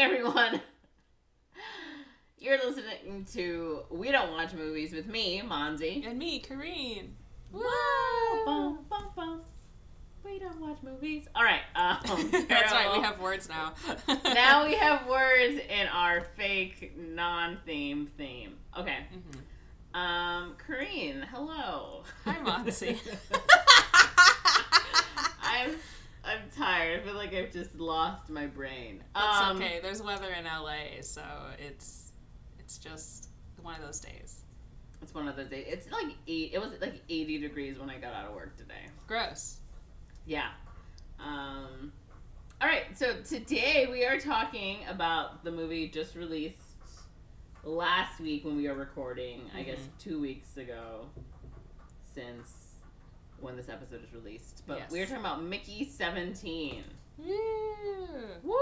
everyone. You're listening to We Don't Watch Movies with me, Monze. And me, Corinne. Woo! Bum, bum, bum. We don't watch movies. All right. That's right. We have words now. Now we have words in our fake non-theme theme. Okay. Mm-hmm. Corinne, hello. Hi, Monze. I'm tired. I feel like I've just lost my brain. That's okay. There's weather in LA, so it's just one of those days. It's one of those days. It's like it was like 80 degrees when I got out of work today. Gross. Yeah. All right. So today we are talking about the movie just released last week when we were recording. I guess 2 weeks ago since when this episode is released. But yes. we were talking about Mickey17. Yeah. Woo!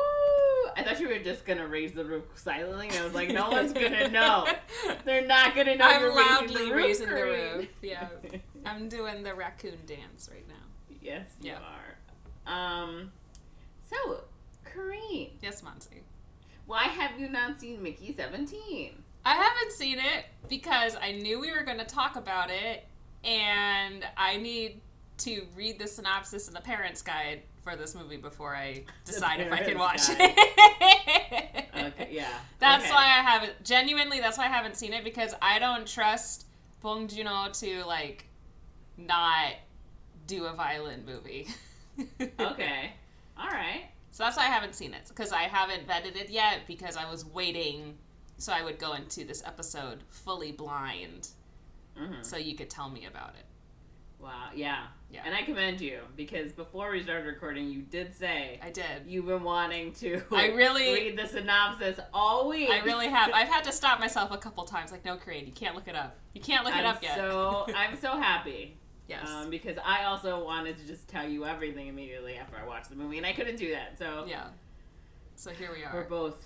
I thought you were just gonna raise the roof silently, and I was like, no one's gonna know. They're not gonna know. I'm you're loudly raising the roof. roof. Yeah. I'm doing the raccoon dance right now. Yes, you are. So, Corinne. Yes, Monze. Why have you not seen Mickey17? I haven't seen it because I knew we were going to talk about it, and I need to read the synopsis and the parent's guide for this movie before I decide if I can watch it. Okay, yeah. That's why I haven't, genuinely, that's why I haven't seen it, because I don't trust Bong Joon-ho to, like, not do a violent movie. Okay. All right. So that's why I haven't seen it, because I haven't vetted it yet, because I was waiting so I would go into this episode fully blind, so you could tell me about it. Wow, yeah. And I commend you, because before we started recording, you did say... I did. You've been wanting to read the synopsis all week. I really have. I've had to stop myself a couple times, like, no, Corinne, you can't look it up. You can't look it up yet. I'm so happy. Yes. Because I also wanted to just tell you everything immediately after I watched the movie, and I couldn't do that, so... Yeah. So here we are. We're both...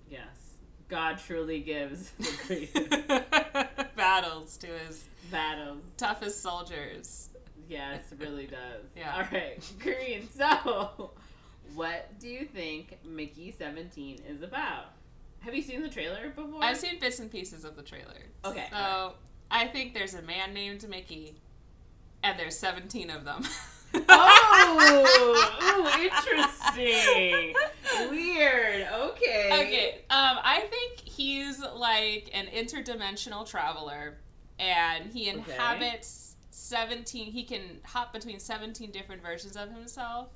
Yes. God truly gives the greatest battles to his... battles. Toughest soldiers. Yes, it really does. Yeah. All right, Corinne, so what do you think Mickey17 is about? Have you seen the trailer before? I've seen bits and pieces of the trailer. Okay. So, right. I think there's a man named Mickey, and there's 17 of them. Oh! Ooh, interesting. Weird. Okay. Okay. I think he's like an interdimensional traveler, and he inhabits 17. He can hop between 17 different versions of himself.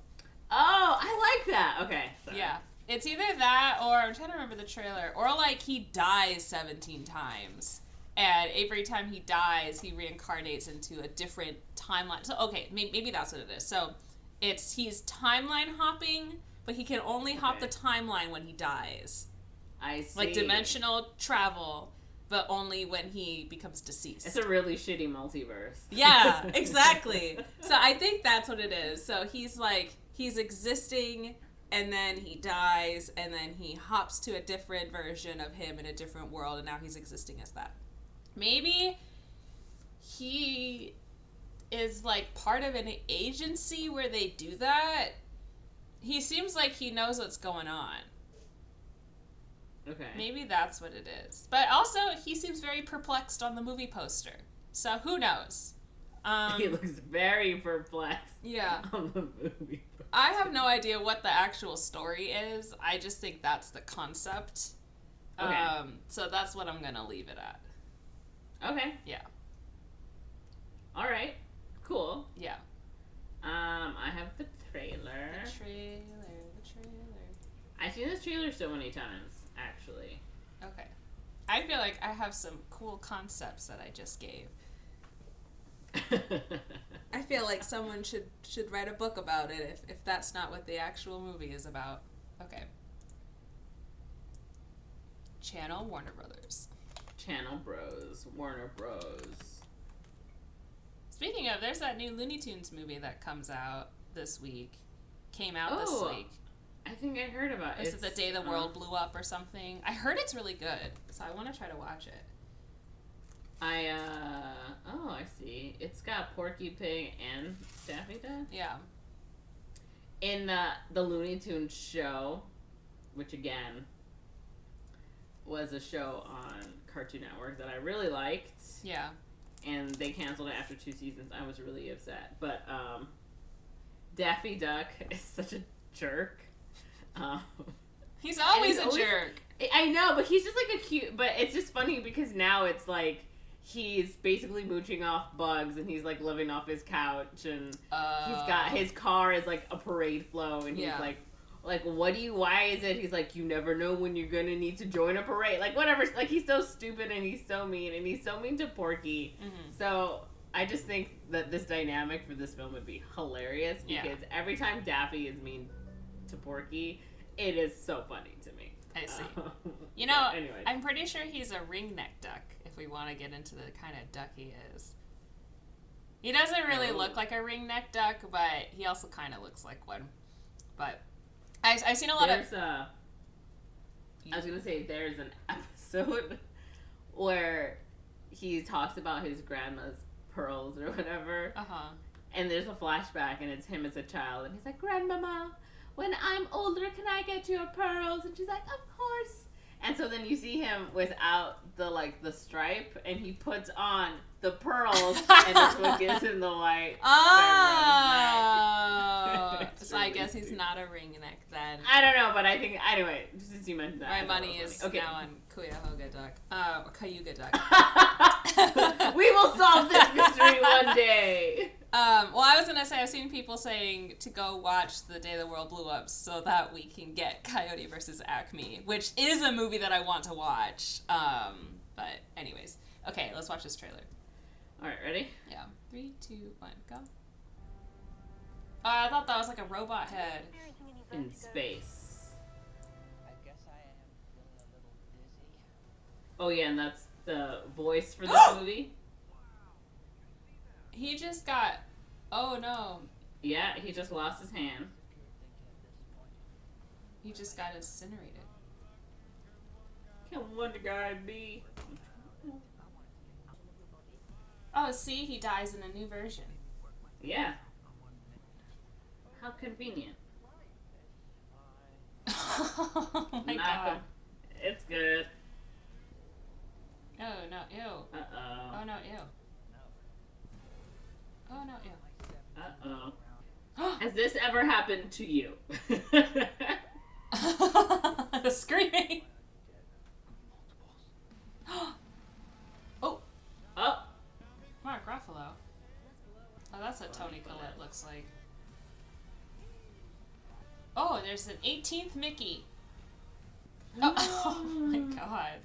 Oh, I like that. Okay. Sorry. Yeah. It's either that, or I'm trying to remember the trailer, or like he dies 17 times. And every time he dies, he reincarnates into a different timeline. So, okay, maybe that's what it is. So, he's timeline hopping, but he can only hop the timeline when he dies. I see. Like dimensional travel, but only when he becomes deceased. It's a really shitty multiverse. Yeah, exactly. So, I think that's what it is. So, he's existing, and then he dies, and then he hops to a different version of him in a different world, and now he's existing as that. Maybe he is like part of an agency where they do that. He seems like he knows what's going on. Okay. Maybe that's what it is. But also, he seems very perplexed on the movie poster. So who knows? He looks very perplexed. Yeah. On the movie poster. I have no idea what the actual story is. I just think that's the concept. Okay. So that's what I'm gonna leave it at. Okay. Yeah. All right. Cool. Yeah. I have the trailer. The trailer. I've seen this trailer so many times, actually. Okay. I feel like I have some cool concepts that I just gave. I feel like someone should write a book about it if that's not what the actual movie is about. Okay. Channel Warner Brothers. Channel Bros. Warner Bros. Speaking of, there's that new Looney Tunes movie that comes out this week. Came out this week. I think I heard about it. Is it The Day the World Blew Up or something? I heard it's really good, so I want to try to watch it. I see. It's got Porky Pig and Daffy Duck? Yeah. In the Looney Tunes show, which again was a show on Cartoon Network that I really liked. Yeah. And they canceled it after 2 seasons. I was really upset. But Daffy Duck is such a jerk. He's always a jerk. I know, but he's just like a cute... But it's just funny because now it's like he's basically mooching off bugs and he's like living off his couch and he's got... His car is like a parade flow and he's like, why is it? He's like, you never know when you're gonna need to join a parade. Like, whatever. Like, he's so stupid and he's so mean to Porky. Mm-hmm. So, I just think that this dynamic for this film would be hilarious because every time Daffy is mean to Porky, it is so funny to me. I see. You know, anyways. I'm pretty sure he's a ringneck duck if we want to get into the kind of duck he is. He doesn't really look like a ringneck duck, but he also kind of looks like one. But... I've seen a lot of... I was going to say, there's an episode where he talks about his grandma's pearls or whatever. Uh-huh. And there's a flashback, and it's him as a child. And he's like, Grandmama, when I'm older, can I get your pearls? And she's like, of course. And so then you see him without the stripe, and he puts on the pearls, and that's what gives him the white. Oh! So I guess he's not a ringneck then. I don't know, but I think, anyway, since you mentioned that. My money is now on Cuyahoga Duck. Or Cayuga Duck. We will solve this mystery one day. Well, I was going to say, I've seen people saying to go watch The Day the World Blew Up so that we can get Coyote versus Acme, which is a movie that I want to watch. But anyways. Okay, let's watch this trailer. All right, ready? Yeah. 3, 2, 1, go. I thought that was like a robot head. In space. I guess I am feeling a little dizzy. Oh, yeah, and that's the voice for this movie? He just got... Oh, no. Yeah, he just lost his hand. He just got incinerated. Can Wonder Guy be? Oh, see? He dies in a new version. Yeah. How convenient. Oh, my God. It's good. Oh, no, ew. Uh-oh. Oh, no, ew. Oh, no, ew. Uh-oh. Has this ever happened to you? The screaming. Oh. Oh. Mark Ruffalo. Oh, that's what Toni Collette looks like. Oh, there's an 18th Mickey. Oh my God.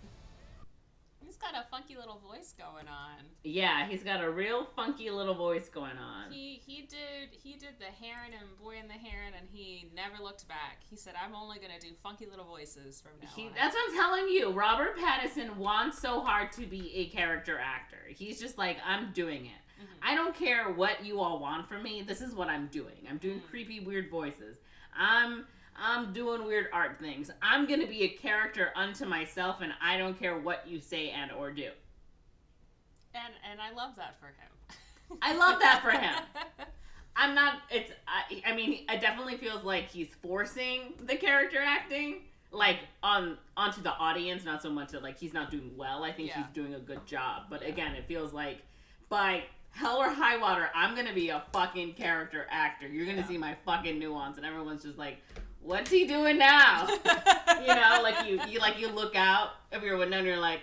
He's got a funky little voice going on. Yeah, he's got a real funky little voice going on. He did the Heron and Boy and the Heron, and he never looked back. He said, "I'm only gonna do funky little voices from now on." That's what I'm telling you. Robert Pattison wants so hard to be a character actor. He's just like, I'm doing it. Mm-hmm. I don't care what you all want from me. This is what I'm doing. I'm doing creepy, weird voices. I'm doing weird art things. I'm gonna be a character unto myself, and I don't care what you say and or do. And I love that for him. I love that for him. I'm not. I mean, it definitely feels like he's forcing the character acting, like onto the audience, not so much that like he's not doing well. I think he's doing a good job. But again, it feels like by hell or high water, I'm gonna be a fucking character actor. You're gonna see my fucking nuance, and everyone's just like, what's he doing now? You know, like you look out of your window and you're like,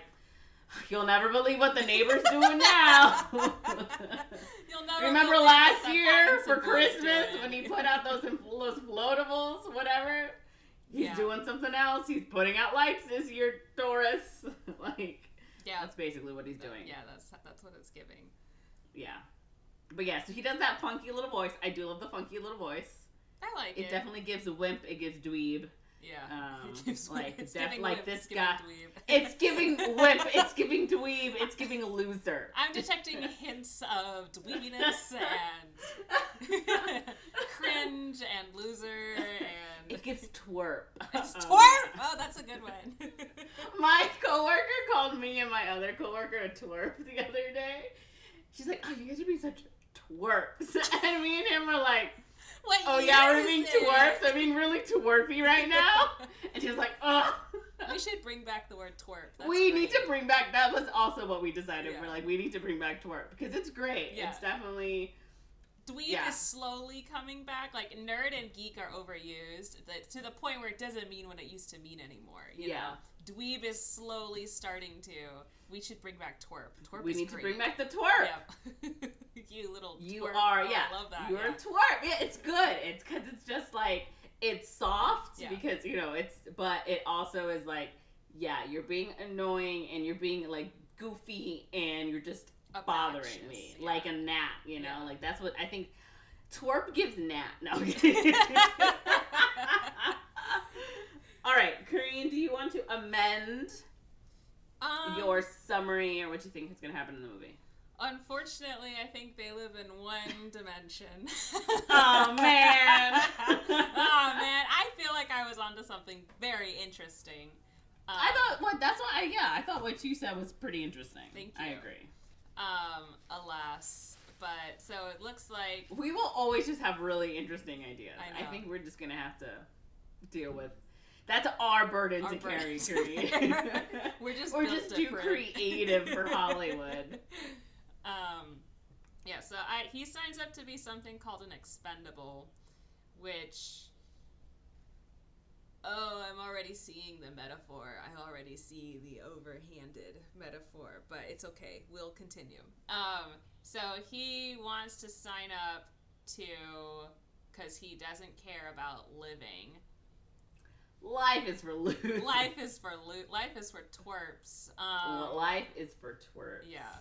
you'll never believe what the neighbor's doing now. You'll never remember last year for Christmas when he put out those floatables, whatever? He's doing something else. He's putting out lights this year, Doris. That's basically what he's doing. Yeah, that's what it's giving. Yeah. But yeah, so he does that funky little voice. I do love the funky little voice. I like it. It definitely gives a wimp. It gives dweeb. Yeah. This guy. Dweeb. It's giving wimp. It's giving dweeb. It's giving loser. I'm detecting hints of dweebiness and cringe and loser and... It gives twerp. It's twerp! Oh, that's a good one. My coworker called me and my other coworker a twerp the other day. She's like, oh, you guys are being such twerps. And me and him were like, What Oh year yeah, we're is being it? twerps. I'm being really twerpy right now. And she's like, ugh. We should bring back the word twerp. That's We great. need to bring back, that was also what we decided. Yeah. We're like, we need to bring back twerp. Because it's great. Yeah. It's definitely... Dweeb is slowly coming back. Like, nerd and geek are overused to the point where it doesn't mean what it used to mean anymore. You know? Dweeb is slowly starting to. We should bring back twerp. Twerp We is need great. to bring back the twerp. Yep. You little twerp. You are, Oh, yeah. I love that. You're a twerp. Yeah, it's good. It's because it's just like, it's soft because, you know, but it also is like, yeah, you're being annoying and you're being like goofy and you're just bothering me. Yeah. Like a gnat, you know? Yeah. Like that's what I think. Twerp gives gnat. No. All right, Corinne, do you want to amend your summary or what you think is going to happen in the movie? Unfortunately, I think they live in one dimension. Oh, man. Oh, man. I feel like I was onto something very interesting. I thought what you said was pretty interesting. Thank you. I agree. Alas. But, so it looks like... We will always just have really interesting ideas. I know. I think we're just going to have to deal with... That's our burden to carry, Corinne. We're just too creative for Hollywood. Yeah, so he signs up to be something called an expendable, which... Oh, I'm already seeing the metaphor. I already see the overhanded metaphor, but it's okay. We'll continue. So he wants to sign up to, because he doesn't care about living. Life is for losers. Life is for twerps. Life is for twerps. Yeah.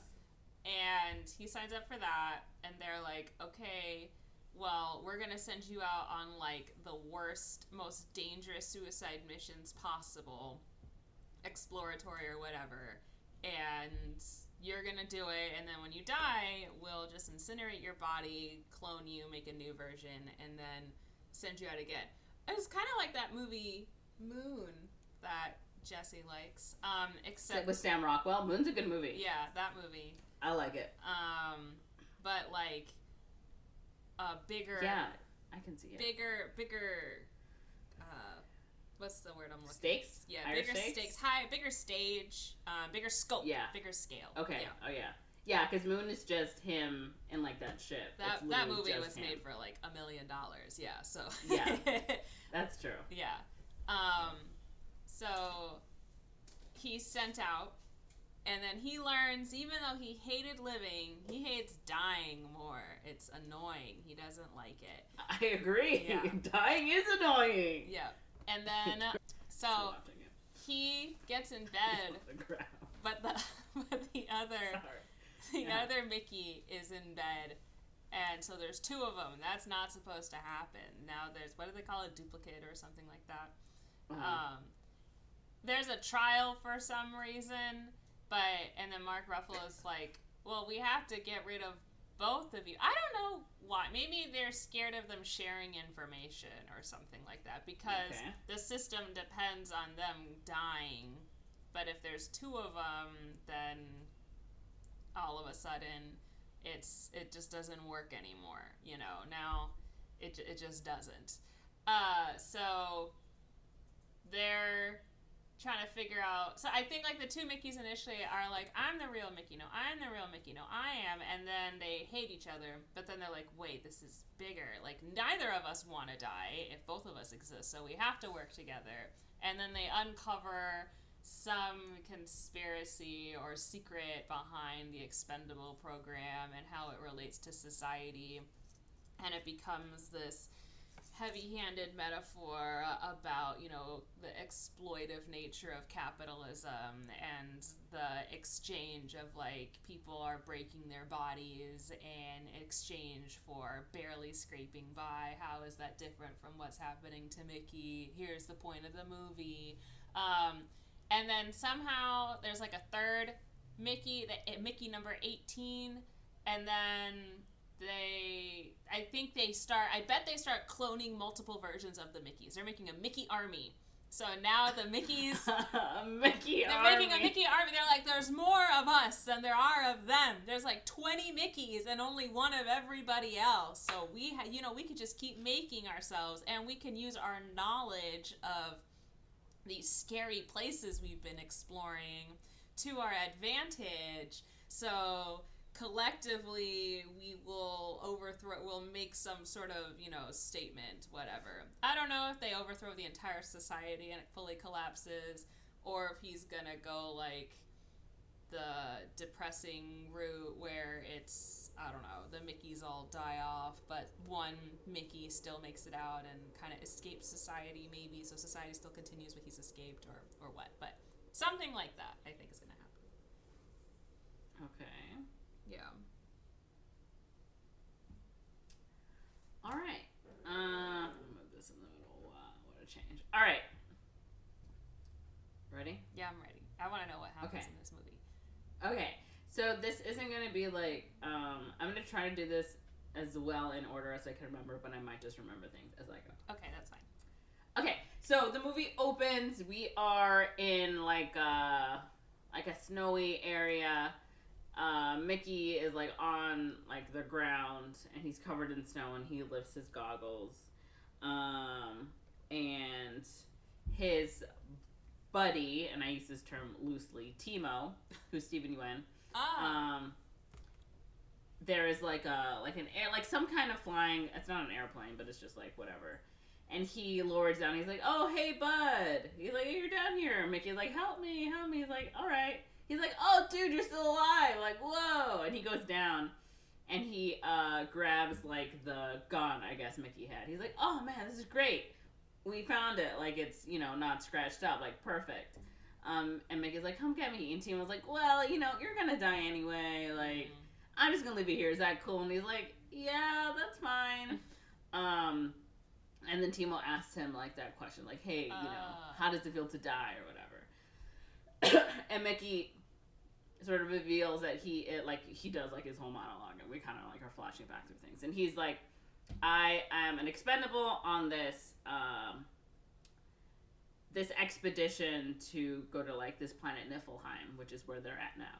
And he signs up for that, and they're like, okay, well, we're going to send you out on, like, the worst, most dangerous suicide missions possible, exploratory or whatever, and you're going to do it, and then when you die, we'll just incinerate your body, clone you, make a new version, and then send you out again. It's kind of like that movie Moon that Jesse likes, except... With Sam Rockwell. Moon's a good movie. Yeah, that movie. I like it. But, like... bigger. Yeah, I can see it. Bigger. What's the word I'm looking? Stakes. Yeah, Higher bigger stakes. Bigger stage. Bigger scope. Yeah. Bigger scale. Okay. Yeah. Oh yeah. Yeah, because Moon is just him and like that ship. That movie was made for like $1 million. Yeah. So. Yeah. That's true. Yeah. So he's sent out. And then he learns, even though he hated living, he hates dying more. It's annoying. He doesn't like it. I agree. Yeah. Dying is annoying. Yeah. And then, so he gets in bed, but the other Mickey is in bed, and so there's two of them. That's not supposed to happen. Now there's, what do they call it, duplicate or something like that? There's a trial for some reason. And then Mark Ruffalo's like, well, we have to get rid of both of you. I don't know why. Maybe they're scared of them sharing information or something like that, because the system depends on them dying. But if there's two of them, then all of a sudden it just doesn't work anymore. You know, now it just doesn't. So they're trying to figure out. So I think like the two Mickeys initially are like, I'm the real Mickey. No, I'm the real Mickey. No, I am. And then they hate each other. But then they're like, wait, this is bigger. Like neither of us want to die if both of us exist. So we have to work together. And then they uncover some conspiracy or secret behind the expendable program and how it relates to society. And it becomes this heavy-handed metaphor about, you know, the exploitive nature of capitalism and the exchange of, like, people are breaking their bodies in exchange for barely scraping by. How is that different from what's happening to Mickey? Here's the point of the movie. And then somehow there's, like, a third Mickey, Mickey number 18, and then... I bet they start cloning multiple versions of the Mickeys. They're making a Mickey army, So now the Mickeys, Mickey they're army. making a Mickey army. They're like, there's more of us than there are of them. There's like 20 Mickeys and only one of everybody else. So we could just keep making ourselves, and we can use our knowledge of these scary places we've been exploring to our advantage. So collectively we'll make some sort of, statement, whatever. I don't know if they overthrow the entire society and it fully collapses, or if he's gonna go like the depressing route where it's, I don't know, the Mickeys all die off, but one Mickey still makes it out and kind of escapes society, maybe, so society still continues but he's escaped, or what. But something like that, I think, is gonna happen. Okay. Yeah. All right. I'll move this in the middle. Wow, what a change. All right. Ready? Yeah, I'm ready. I want to know what happens Okay. in this movie. Okay. So this isn't going to be like, I'm going to try to do this as well in order as I can remember, but I might just remember things as I go. Okay, that's fine. Okay, so the movie opens. We are in like a snowy area. Mickey is like on like the ground and he's covered in snow and he lifts his goggles. And his buddy, and I use this term loosely, Timo, who's Stephen Yuen. There is like some kind of flying. It's not an airplane, but it's just like whatever. And he lowers down. He's like, "Oh, hey, bud." He's like, "Hey, you're down here." Mickey's like, "Help me, help me." He's like, "All right." He's like, "Oh, dude, you're still alive!" Like, whoa! And he goes down, and he grabs like the gun I guess Mickey had. He's like, "Oh man, this is great. We found it. Like it's not scratched up. Like perfect." And Mickey's like, "Come get me." And Timo was like, "Well, you're gonna die anyway. Like, I'm just gonna leave you here. Is that cool?" And he's like, "Yeah, that's fine." And then Timo asked him like that question, like, "Hey, how does it feel to die or whatever?" And Mickey sort of reveals that he does like his whole monologue, and we kind of like are flashing back through things. And he's like, "I am an expendable on this this expedition to go to like this planet Niflheim, which is where they're at now,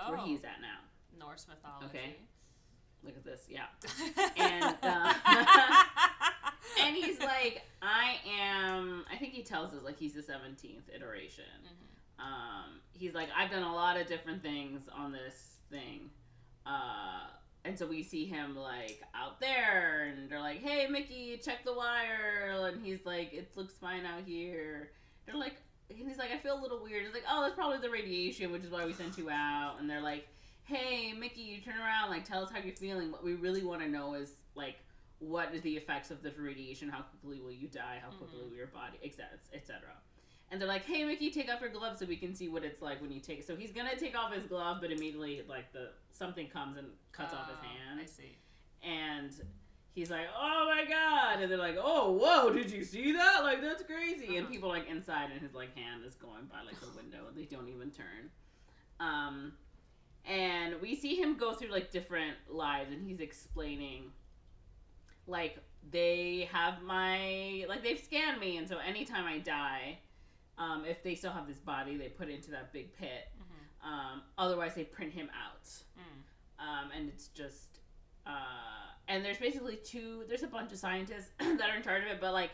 where he's at now." Norse mythology. Okay. Look at this, yeah. And and he's like, I think he tells us like he's the 17th iteration. Mm-hmm. He's like, I've done a lot of different things on this thing. And so we see him like out there and they're like, "Hey Mickey, check the wire." And he's like, "It looks fine out here." They're like, and he's like, "I feel a little weird." He's like, "Oh, that's probably the radiation, which is why we sent you out." And they're like, "Hey Mickey, you turn around, like tell us how you're feeling. What we really want to know is like, what is the effects of this radiation? How quickly will you die? How quickly will your body, etc." And they're like, "Hey Mickey, take off your glove so we can see what it's like when you take it." So he's gonna take off his glove, but immediately like something comes and cuts off his hand. I see. And he's like, "Oh my god!" And they're like, "Oh whoa, did you see that? Like that's crazy!" And people like inside, and his like hand is going by like the window, and they don't even turn. And we see him go through like different lives, and he's explaining like they've scanned me, and so anytime I die, if they still have this body, they put it into that big pit. Mm-hmm. Otherwise they print him out. And it's just and there's basically there's a bunch of scientists that are in charge of it, but like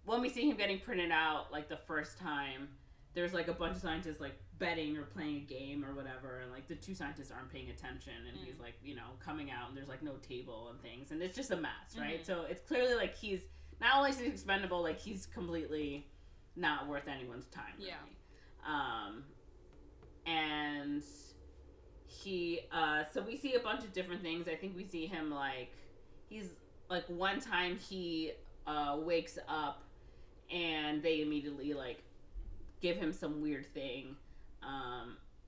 when we see him getting printed out like the first time, there's like a bunch of scientists like betting or playing a game or whatever, and like the two scientists aren't paying attention, and he's like coming out and there's like no table and things, and it's just a mess, right? So it's clearly like he's not only is he expendable, like he's completely not worth anyone's time, really. And he so we see a bunch of different things. I think we see him like he's like one time he wakes up and they immediately like give him some weird thing,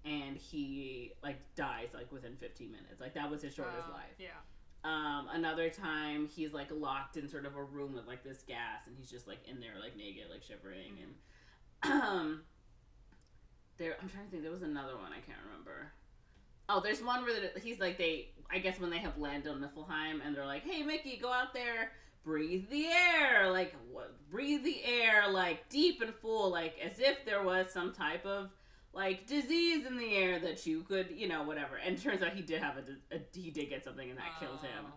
and he like dies like within 15 minutes. Like that was his shortest life. Another time he's like locked in sort of a room with like this gas, and he's just like in there like naked, like shivering. And I'm trying to think, there was another one I can't remember. Oh, there's one where he's like I guess when they have landed on Niflheim and they're like, "Hey Mickey, go out there, breathe the air, like breathe the air like deep and full, like as if there was some type of like disease in the air that you could, you know, whatever. And it turns out he did have he did get something and that killed him.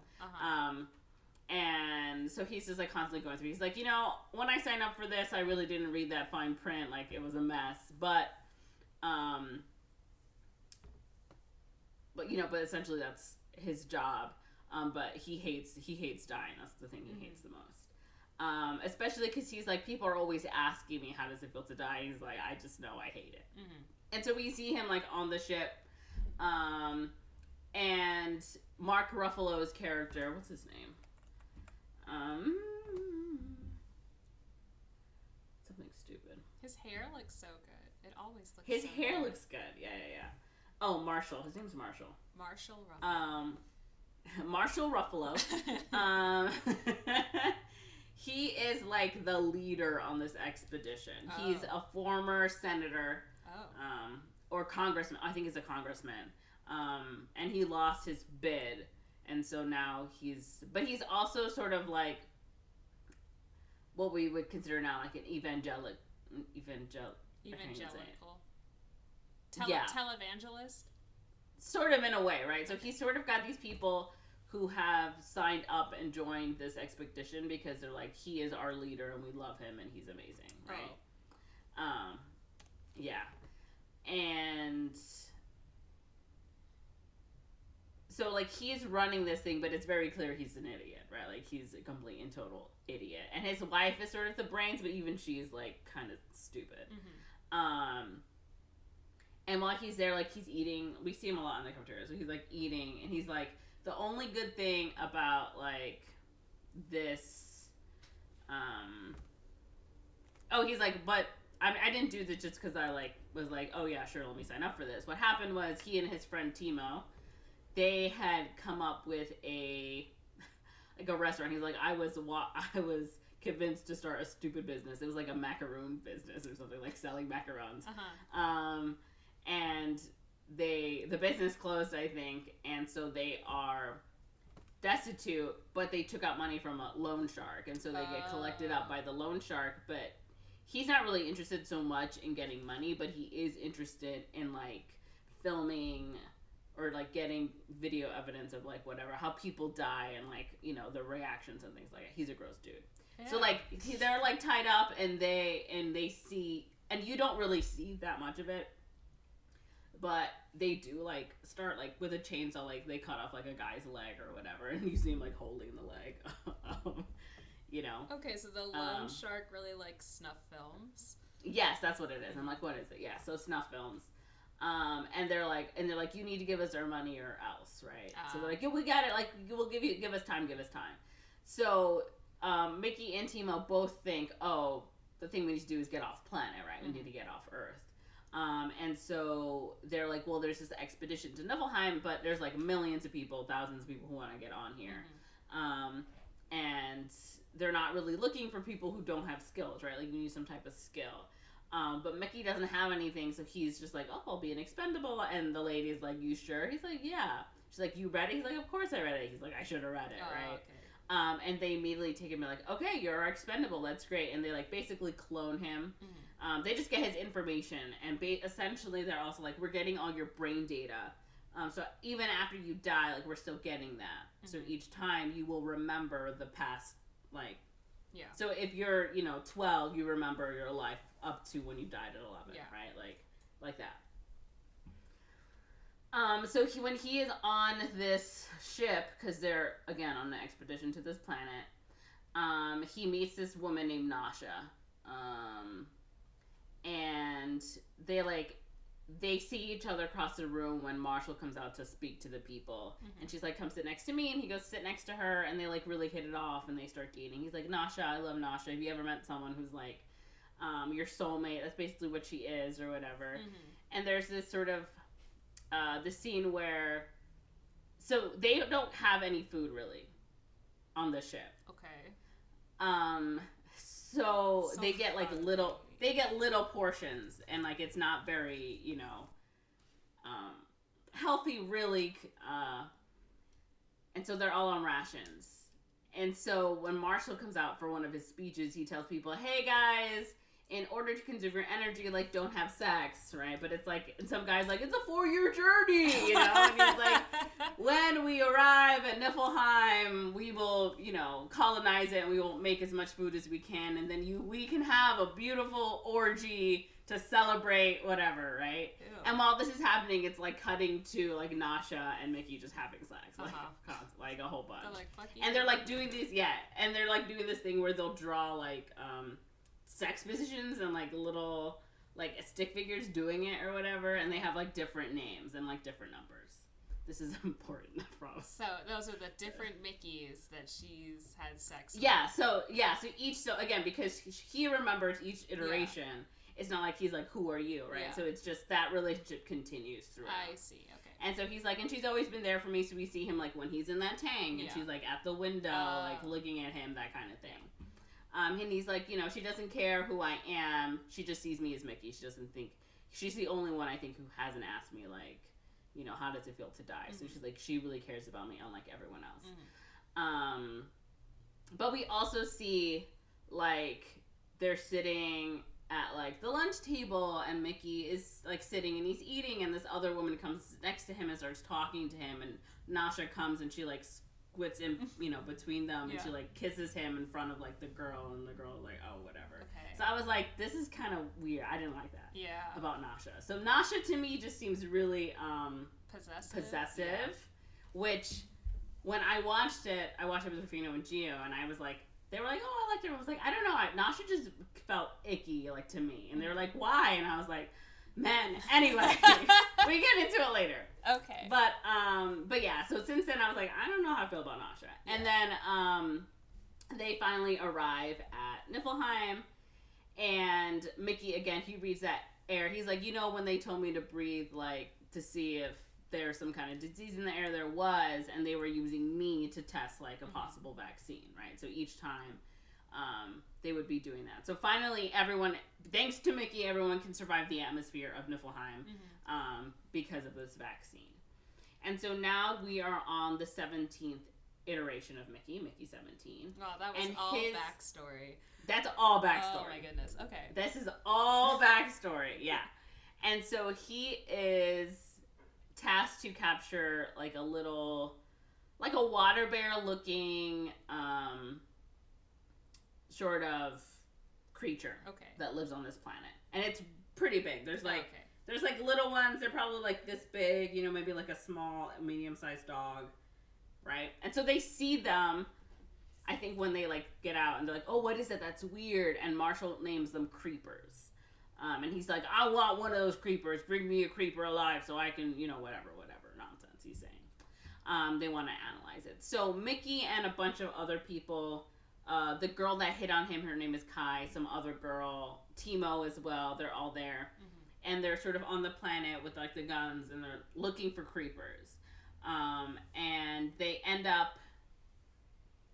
And so he's just like constantly going through. He's like, you know, when I signed up for this, I really didn't read that fine print. Like it was a mess, but you know, but essentially that's his job. But he hates dying. That's the thing he hates the most. Especially because he's like, people are always asking me, how does it feel to die? He's like, I just know I hate it. And so we see him like on the ship, and Mark Ruffalo's character, what's his name? Something stupid. His hair looks so good. It always looks. His so hair good. looks good. Yeah. Oh, Marshall. His name's Marshall. Marshall Ruffalo. Marshall Ruffalo. He is like the leader on this expedition. Oh. He's a former senator. Oh. Or congressman. I think he's a congressman. And he lost his bid. And so now he's also sort of like what we would consider now like an evangelical. Televangelist? Sort of in a way, right? So he's sort of got these people who have signed up and joined this expedition because they're like, he is our leader and we love him and he's amazing, right? Oh. Yeah. And so like he's running this thing, but it's very clear he's an idiot, right? Like he's a complete and total idiot. And his wife is sort of the brains, but even she's like kind of stupid. And while he's there, like he's eating, we see him a lot in the cafeteria, so he's like eating, and he's like, the only good thing about like this, he's like, but I didn't do this just because I like was like, oh yeah, sure, let me sign up for this. What happened was he and his friend Timo, they had come up with a restaurant. He's like, I was convinced to start a stupid business. It was like a macaroon business or something, like selling macarons. And the business closed, I think, and so they are destitute, but they took out money from a loan shark, and so they get collected up by the loan shark, but he's not really interested so much in getting money, but he is interested in like filming or like getting video evidence of like whatever, how people die and like, you know, the reactions and things like that. He's a gross dude. Yeah. So like they're like tied up and they see, and you don't really see that much of it, but they do like start like with a chainsaw, like they cut off like a guy's leg or whatever, and you see him like holding the leg. You know. Okay, so the loan shark really likes snuff films. Yes, that's what it is. I'm like, what is it? Yeah, so snuff films. And they're like, you need to give us our money or else, right? So they're like, yeah, we got it. Like, we'll give us time. So Mickey and Timo both think, oh, the thing we need to do is get off planet, right? We need to get off Earth. And so they're like, well, there's this expedition to Niflheim, but there's like millions of people, thousands of people who want to get on here. And they're not really looking for people who don't have skills, right? Like you need some type of skill. But Mickey doesn't have anything, so he's just like, oh, I'll be an expendable. And the lady's like, you sure? He's like, yeah. She's like, you read it? He's like, of course I read it. He's like, I should have read it, right? Okay. And they immediately take him and like, okay, you're expendable. That's great. And they like basically clone him. They just get his information. And essentially they're also like, we're getting all your brain data. So even after you die, like we're still getting that. So each time you will remember the past, like, yeah. So if you're, 12, you remember your life up to when you died at 11, right? Like that. So when he is on this ship, because they're, again, on the expedition to this planet, he meets this woman named Nasha. And they see each other across the room when Marshall comes out to speak to the people. And she's like, come sit next to me. And he goes sit next to her. And they like really hit it off and they start dating. He's like, Nasha, I love Nasha. Have you ever met someone who's like your soulmate? That's basically what she is or whatever. And there's this sort of the scene where, so they don't have any food really on the ship. Okay. So they get like little portions, and like it's not very, healthy really, and so they're all on rations. And so when Marshall comes out for one of his speeches, he tells people, hey guys, in order to conserve your energy, like, don't have sex, right? But it's like, and some guy's like, it's a 4-year journey, you know? And he's like, when we arrive at Niflheim, we will, you know, colonize it, and we will make as much food as we can, and then we can have a beautiful orgy to celebrate whatever, right? Ew. And while this is happening, it's like cutting to like Nasha and Mickey just having sex, like a whole bunch. They're like, fuck you. And they're like doing these, and they're like doing this thing where they'll draw like sex positions and like little like stick figures doing it or whatever, and they have like different names and like different numbers. This is important, I promise. So those are the different Mickeys that she's had sex with. So again, because he remembers each iteration, it's not like he's like, who are you, right? Yeah. So it's just that relationship continues throughout. I see, okay. And so he's like, and she's always been there for me, so we see him like when he's in that tank, and she's like at the window, like looking at him, that kind of thing. And he's like, you know, she doesn't care who I am, she just sees me as Mickey. She doesn't think, she's the only one I think who hasn't asked me like, you know, how does it feel to die? So she's like, she really cares about me unlike everyone else. But we also see like they're sitting at like the lunch table, and Mickey is like sitting and he's eating, and this other woman comes next to him and starts talking to him, and Nasha comes and she like squits in, you know, between them, and she like kisses him in front of like the girl, and the girl like, oh, whatever. Okay. So I was like, this is kind of weird. I didn't like that. Yeah. About Nasha. So Nasha to me just seems really possessive, which when I watched it with Rufino and Gio, and I was like, they were like, oh, I liked her. I was like, I don't know. Nasha just felt icky, like, to me. And they were like, why? And I was like, man, anyway, we get into it later. Okay. But yeah, so since then I was like, I don't know how I feel about Nasha. Yeah. And then they finally arrive at Niflheim, and Mickey, again, he reads that air. He's like, you know, when they told me to breathe, like, to see if there's some kind of disease in the air, there was, and they were using me to test like a possible vaccine, right? So each time they would be doing that. So finally everyone, thanks to Mickey, everyone can survive the atmosphere of Niflheim because of this vaccine. And so now we are on the 17th iteration of Mickey17. Wow, that was all backstory. That's all backstory. Oh my goodness, okay. This is all backstory, yeah. And so he is tasked to capture like a little, like a water bear looking sort of creature that lives on this planet, and it's pretty big. There's like there's like little ones, they're probably like this big, you know, maybe like a small medium-sized dog, right? And so they see them, I think, when they like get out, and they're like, oh, what is it? That's weird. And Marshall names them creepers. And he's like, I want one of those creepers. Bring me a creeper alive so I can, you know, whatever nonsense he's saying. They want to analyze it. So Mickey and a bunch of other people, the girl that hit on him, her name is Kai, some other girl, Timo as well, they're all there. And they're sort of on the planet with like the guns, and they're looking for creepers. And they end up,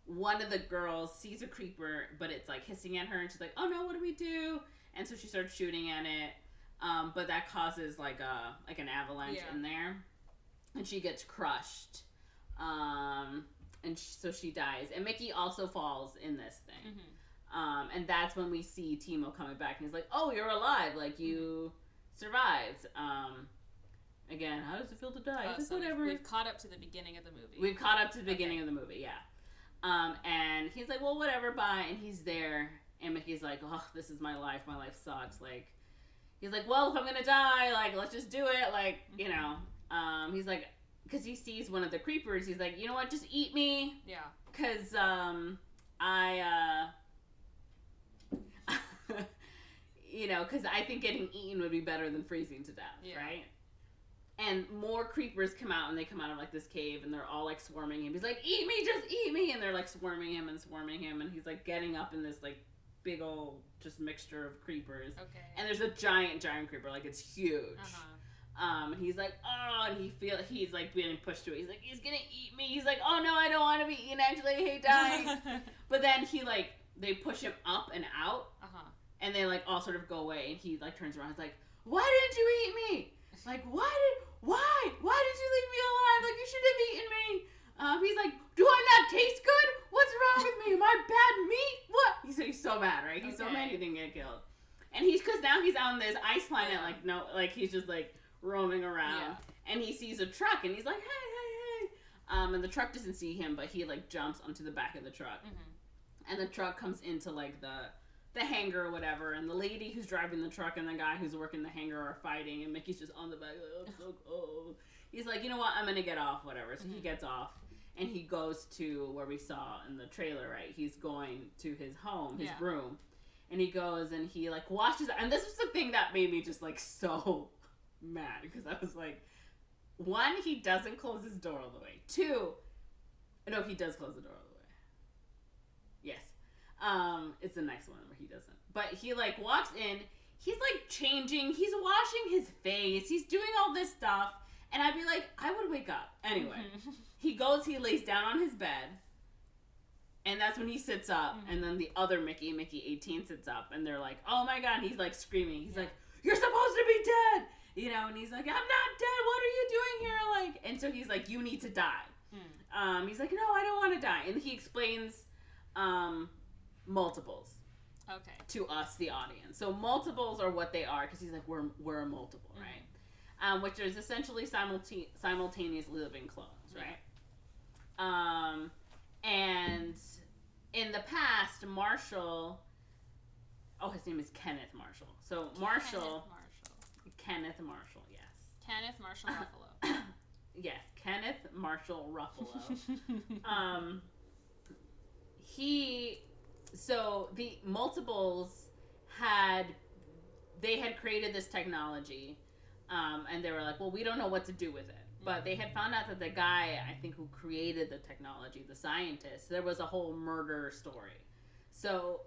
one of the girls sees a creeper, but it's like hissing at her, and she's like, oh no, what do we do? And so she starts shooting at it, but that causes like an avalanche in there, and she gets crushed, and so she dies. And Mickey also falls in this thing, and that's when we see Timo coming back, and he's like, "Oh, you're alive! Like you survived." Again, how does it feel to die? So whatever. We've caught up to the beginning of the movie. We've caught up to the beginning of the movie, yeah. And he's like, "Well, whatever, bye." And he's there. And Mickey's like, oh, this is my life. My life sucks. Like, he's like, well, if I'm going to die, like, let's just do it. Like, you know, he's like, because he sees one of the creepers. He's like, you know what? Just eat me. Yeah. Because you know, because I think getting eaten would be better than freezing to death, right? And more creepers come out, and they come out of like this cave, and they're all like swarming him. He's like, eat me, just eat me. And they're like swarming him, and he's like getting up in this like big old just mixture of creepers. Okay. And there's a giant creeper, like it's huge. And he's like, oh, and he's like being pushed to it. He's like, he's gonna eat me. He's like, oh no, I don't want to be eaten. Actually, I hate dying. But then they push him up and out, and they like all sort of go away. And he like turns around. He's like, why didn't you eat me? Like, why did you leave me alive? Like, you should have eaten me. He's like, do I not taste good? What's wrong with me? Am I bad meat? What? He's so mad, right? He's so mad he didn't get killed. And because now he's on this ice planet, he's just like roaming around. And he sees a truck and he's like, hey. And the truck doesn't see him, but he like jumps onto the back of the truck. And the truck comes into like the hangar or whatever, and the lady who's driving the truck and the guy who's working the hangar are fighting, and Mickey's just on the back like, I'm so cold. He's like, you know what, I'm gonna get off, whatever. So he gets off and he goes to where we saw in the trailer, right? He's going to his home, his room, and he goes and he like washes, and this was the thing that made me just like so mad, because I was like, one, he doesn't close his door all the way. Two, no, he does close the door all the way. Yes. It's the next one where he doesn't. But he like walks in, he's like changing, he's washing his face, he's doing all this stuff, and I'd be like, I would wake up. Anyway, he lays down on his bed, and that's when he sits up, and then the other Mickey18 sits up, and they're like, oh my god, and he's like screaming, he's like, you're supposed to be dead! You know, and he's like, I'm not dead, what are you doing here? Like, and so he's like, you need to die. He's like, no, I don't want to die. And he explains, multiples. Okay. To us, the audience. So multiples are what they are, because he's like, we're a multiple, right? Which is essentially simultaneously living clones, right? And in the past, Marshall, his name is Kenneth Marshall. So Kenneth Marshall, yes. Kenneth Marshall Ruffalo. Yes, Kenneth Marshall Ruffalo. So the multiples had created this technology, and they were like, well, we don't know what to do with it. But they had found out that the guy, I think, who created the technology, the scientist, there was a whole murder story. So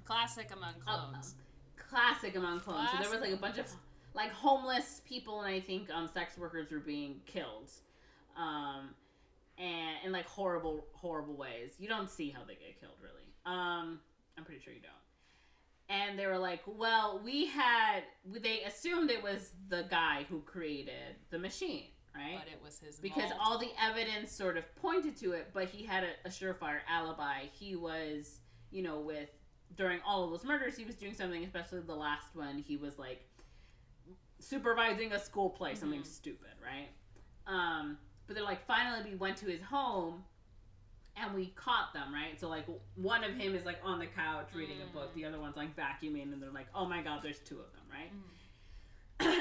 classic among clones. So there was like a bunch of like homeless people, and I think sex workers were being killed. And in like horrible ways. You don't see how they get killed, really. I'm pretty sure you don't. And they were like, well, they assumed it was the guy who created the machine, right? But it was his because all the evidence sort of pointed to it, but he had a surefire alibi. He was, during all of those murders, he was doing something, especially the last one, he was like supervising a school play, something stupid, right? But they're like, finally we went to his home and we caught them, right? So like one of him is like on the couch reading a book, the other one's like vacuuming, and they're like, oh my god, there's two of them, right?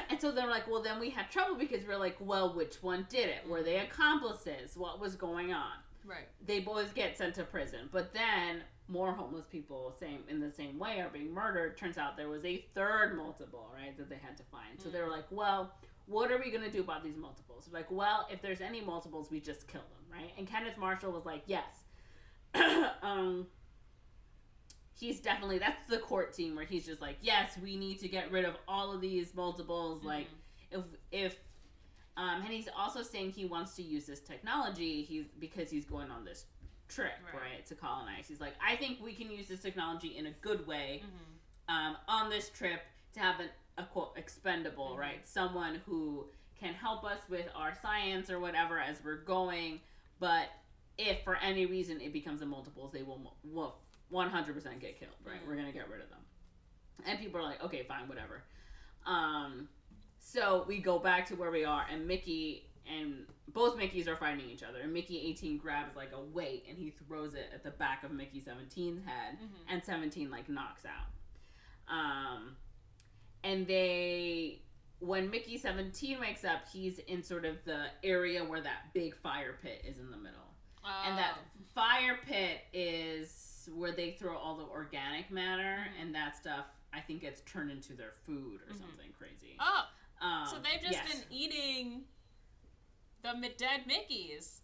And so they're like, well, then we had trouble, because we're like, well, which one did it? Were they accomplices? What was going on? Right. They both get sent to prison, but then more homeless people in the same way are being murdered. Turns out there was a third multiple, right, that they had to find. So they were like, well, what are we going to do about these multiples? Like, well, if there's any multiples, we just kill them, right? And Kenneth Marshall was like, yes. He's definitely, that's the court team where he's just like, yes, we need to get rid of all of these multiples. Like, if and he's also saying he wants to use this technology because he's going on this trip, right, to colonize. He's like, I think we can use this technology in a good way on this trip to have a quote expendable, right? Someone who can help us with our science or whatever as we're going, but if for any reason it becomes a multiples, they will 100% get killed, right? We're gonna get rid of them. And people are like, okay, fine, whatever. So we go back to where we are, and Mickey and both Mickeys are fighting each other, and Mickey18 grabs like a weight and he throws it at the back of Mickey17's head, and 17 like knocks out. And when Mickey17 wakes up, he's in sort of the area where that big fire pit is in the middle. And that fire pit is where they throw all the organic matter, and that stuff, I think, gets turned into their food or something crazy. So they've just been eating the dead Mickeys.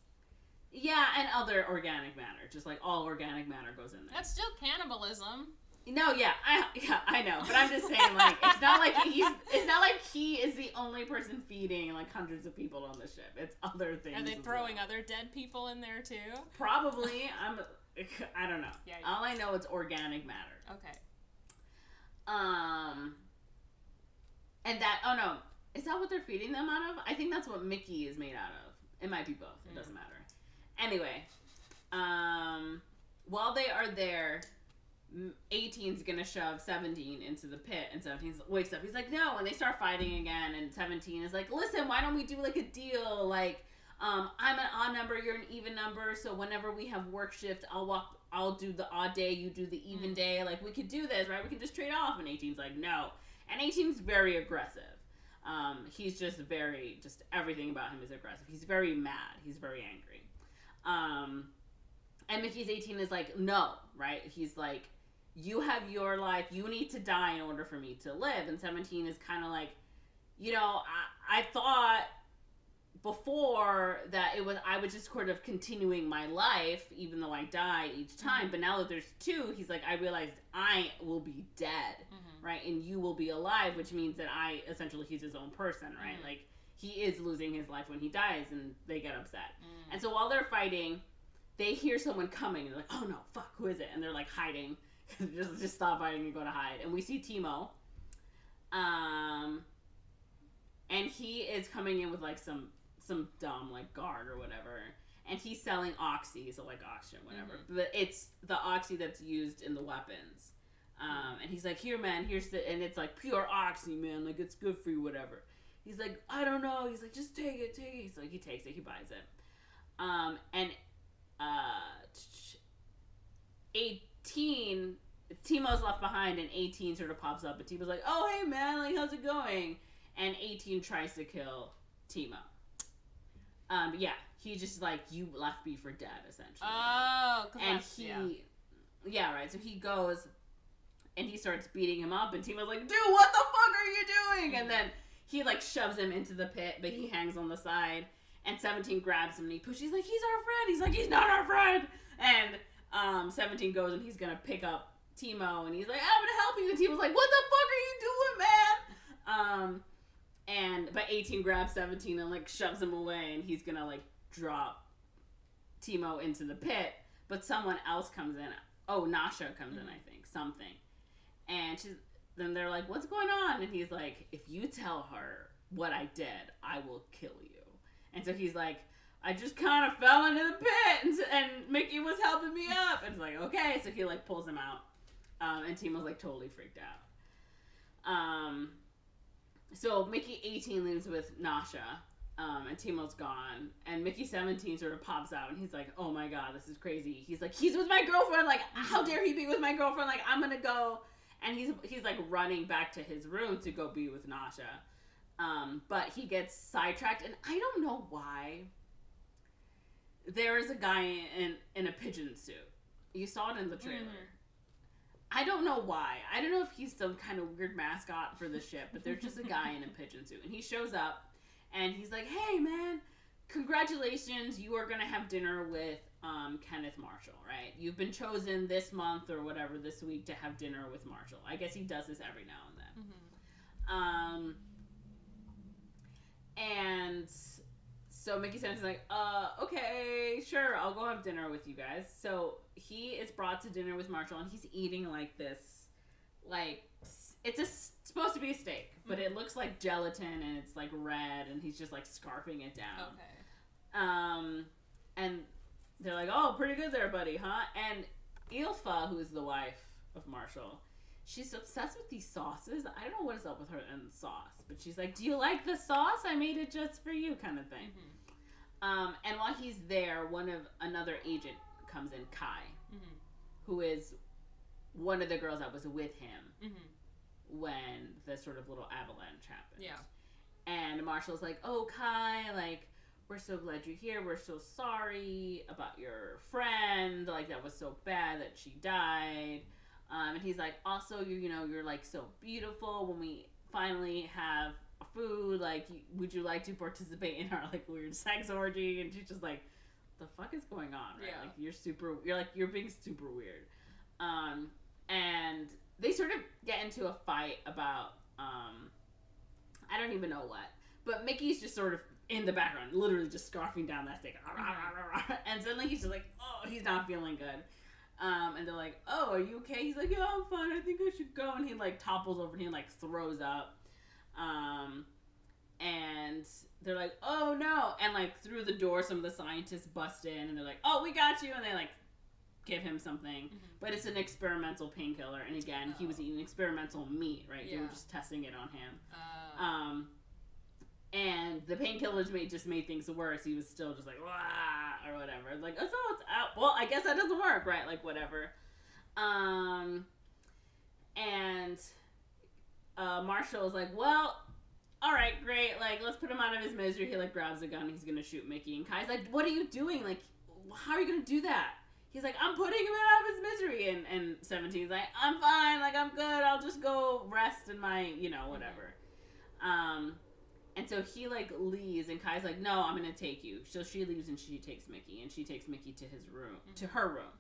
Yeah, and other organic matter. Just like all organic matter goes in there. That's still cannibalism. No, I know, but I'm just saying, like, it's not like he is the only person feeding like hundreds of people on the ship. It's other things. Are they throwing other dead people in there too? Probably. I don't know. Yeah. All I know, it's organic matter. Okay. And that, oh no, is that what they're feeding them out of? I think that's what Mickey is made out of. It might be both. It doesn't matter. Anyway, while they are there, 18's gonna shove 17 into the pit, and 17 wakes up. He's like, no, and they start fighting again, and 17 is like, listen, why don't we do like a deal? Like, I'm an odd number, you're an even number, so whenever we have work shift, I'll do the odd day, you do the even day. Like, we could do this, right? We can just trade off. And 18's like, no. And 18's very aggressive. He's just everything about him is aggressive. He's very mad. He's very angry. And Mickey's 18 is like, no, right? He's like, you have your life. You need to die in order for me to live. And 17 is kind of like, I thought before that I was just sort of continuing my life, even though I die each time. But now that there's two, he's like, I realized I will be dead, right? And you will be alive, which means that he's his own person, right? Like, he is losing his life when he dies, and they get upset. And so while they're fighting, they hear someone coming, and they're like, oh no, fuck, who is it? And they're like hiding. just stop fighting and go to hide. And we see Timo. And he is coming in with like some dumb like guard or whatever. And he's selling oxy, so like oxygen, whatever. But it's the oxy that's used in the weapons. And he's like, here, man, and it's like pure oxy, man. Like, it's good for you, whatever. He's like, I don't know. He's like, just take it. He's like, he takes it, he buys it. And 18, Timo's left behind, and 18 sort of pops up, and Timo's like, oh, hey, man, like, how's it going? And 18 tries to kill Timo. Yeah, he just, like, you left me for dead, essentially. Oh, and yeah, right, so he goes, and he starts beating him up, and Timo's like, dude, what the fuck are you doing? And then he, like, shoves him into the pit, but he hangs on the side. And 17 grabs him and he pushes. He's like, he's our friend. He's like, he's not our friend. And 17 goes and he's going to pick up Timo. And he's like, I'm going to help you. And Timo's like, what the fuck are you doing, man? But 18 grabs 17 and, like, shoves him away. And he's going to, like, drop Timo into the pit. But someone else comes in. Oh, Nasha comes in, I think. Something. And then they're like, what's going on? And he's like, if you tell her what I did, I will kill you. And so he's like, I just kind of fell into the pit, and Mickey was helping me up. And it's like, okay. So he, like, pulls him out. And Timo's, like, totally freaked out. So Mickey 18 leaves with Nasha, and Timo's gone. And Mickey 17 sort of pops out, and he's like, oh, my God, this is crazy. He's like, he's with my girlfriend. Like, how dare he be with my girlfriend? Like, I'm going to go. And he's, like, running back to his room to go be with Nasha. But he gets sidetracked, and I don't know why. There is a guy in a pigeon suit. You saw it in the trailer. I don't know why. I don't know if he's some kind of weird mascot for the ship, but there's just a guy in a pigeon suit. And he shows up, and he's like, hey, man, congratulations. You are going to have dinner with Kenneth Marshall, right? You've been chosen this month or whatever, this week, to have dinner with Marshall. I guess he does this every now and then. And so Mickey 17 is like, okay, sure, I'll go have dinner with you guys. So he is brought to dinner with Marshall, and he's eating, like, this, like, it's supposed to be a steak, but it looks like gelatin, and it's, like, red, and he's just, like, scarfing it down. Okay. And they're like, oh, pretty good there, buddy, huh? And Ilfa, who is the wife of Marshall, she's obsessed with these sauces. I don't know what is up with her and sauce, but she's like, do you like the sauce? I made it just for you, kind of thing. And while he's there, another agent comes in, Kai, who is one of the girls that was with him when the sort of little avalanche happened. Yeah. And Marshall's like, oh, Kai, like, we're so glad you're here. We're so sorry about your friend. Like, that was so bad that she died. And he's like, also, you're like so beautiful. When we finally have food, like, would you like to participate in our like weird sex orgy? And she's just like, the fuck is going on, right? Yeah. Like, you're being super weird. And they sort of get into a fight about, I don't even know what, but Mickey's just sort of in the background, literally just scarfing down that steak. And suddenly he's just like, oh, he's not feeling good. And they're like, oh, are you okay? He's like, yeah, I'm fine. I think I should go. And he, like, topples over and he, like, throws up. And they're like, oh no. And like through the door, some of the scientists bust in and they're like, oh, we got you. And they like give him something. But it's an experimental painkiller. And again, he was eating experimental meat, right? They were just testing it on him. And the painkillers just made things worse. He was still just like, wah, or whatever. Like, oh, so it's out. Well, I guess that doesn't work, right? Like, whatever. And Marshall is like, well, all right, great. Like, let's put him out of his misery. He, like, grabs a gun. He's going to shoot Mickey. And Kai's like, what are you doing? Like, how are you going to do that? He's like, I'm putting him out of his misery. And 17's like, I'm fine. Like, I'm good. I'll just go rest in my, whatever. And so he, like, leaves, and Kai's like, no, I'm going to take you. So she leaves, and she takes Mickey, and she takes Mickey to his room, to her room.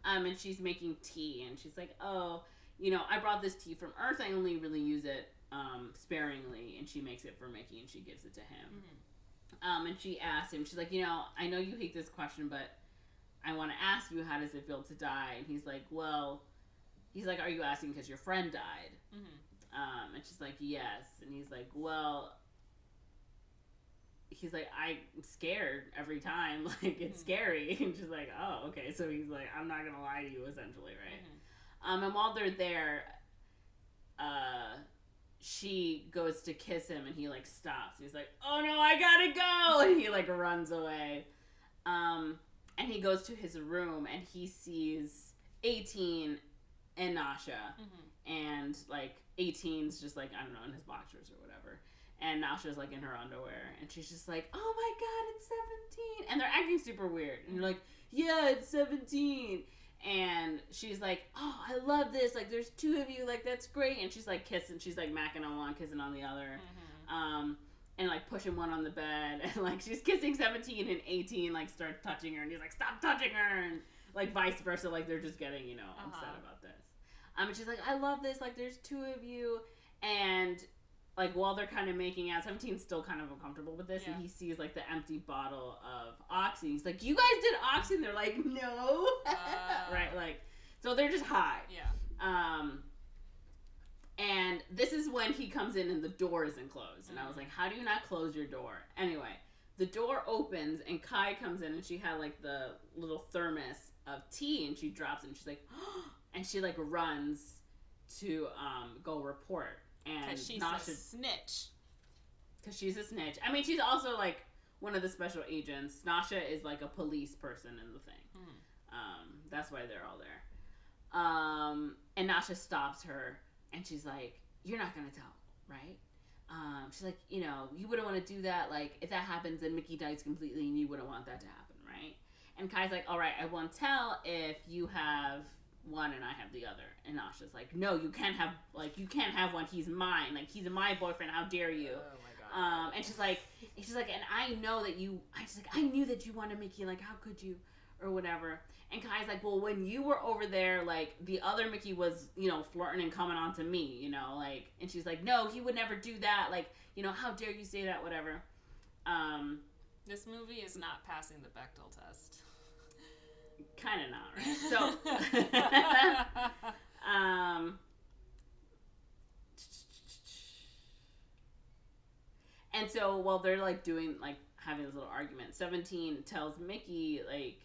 And she's making tea, and she's like, oh, I brought this tea from Earth. I only really use it sparingly. And she makes it for Mickey, and she gives it to him. And she asks him, she's like, I know you hate this question, but I want to ask you, how does it feel to die? And he's like, are you asking because your friend died? And she's like, yes. And he's like, I'm scared every time. Like, it's scary. And she's like, oh, okay. So he's like, I'm not going to lie to you, essentially, right? And while they're there, she goes to kiss him, and he, like, stops. He's like, oh, no, I gotta go! And he, like, runs away. And he goes to his room, and he sees 18 and Nasha. And, like, 18's just, like, I don't know, in his boxers or whatever. And Nasha's, like, in her underwear. And she's just like, oh, my God, it's 17. And they're acting super weird. And you're like, yeah, it's 17. And she's like, oh, I love this. Like, there's two of you. Like, that's great. And she's, like, kissing. She's, like, macking on one, kissing on the other. And, like, pushing one on the bed. And, like, she's kissing 17 and 18, like, start touching her. And he's like, stop touching her. And, like, vice versa. Like, they're just getting, upset about this. And she's like, I love this. Like, there's two of you. And, like, while they're kind of making out, 17's still kind of uncomfortable with this, and he sees, like, the empty bottle of Oxy. He's like, you guys did Oxy? And they're like, no. Right? Like, so they're just high. And this is when he comes in and the door isn't closed. And I was like, how do you not close your door? Anyway, the door opens, and Kai comes in, and she had, like, the little thermos of tea, and she drops it, and she's like, and she, like, runs to go report. Because she's a snitch. Because she's a snitch. I mean, she's also, like, one of the special agents. Nasha is, like, a police person in the thing. That's why they're all there. And Nasha stops her, and she's like, you're not going to tell, right? She's like, you wouldn't want to do that. Like, if that happens, then Mickey dies completely, and you wouldn't want that to happen, right? And Kai's like, all right, I won't tell if you have one and I have the other. And Nasha's like, no, you can't have one. He's mine. Like, he's my boyfriend. How dare you? Oh my God. And she's like, and I know that I knew that you wanted Mickey. Like, how could you? Or whatever. And Kai's like, well, when you were over there, like, the other Mickey was, flirting and coming on to me, like, and she's like, no, he would never do that. Like, how dare you say that? Whatever. This movie is not passing the Bechdel test. Kind of not, right? So, and so while they're, like, doing, like, having this little argument, 17 tells Mickey, like,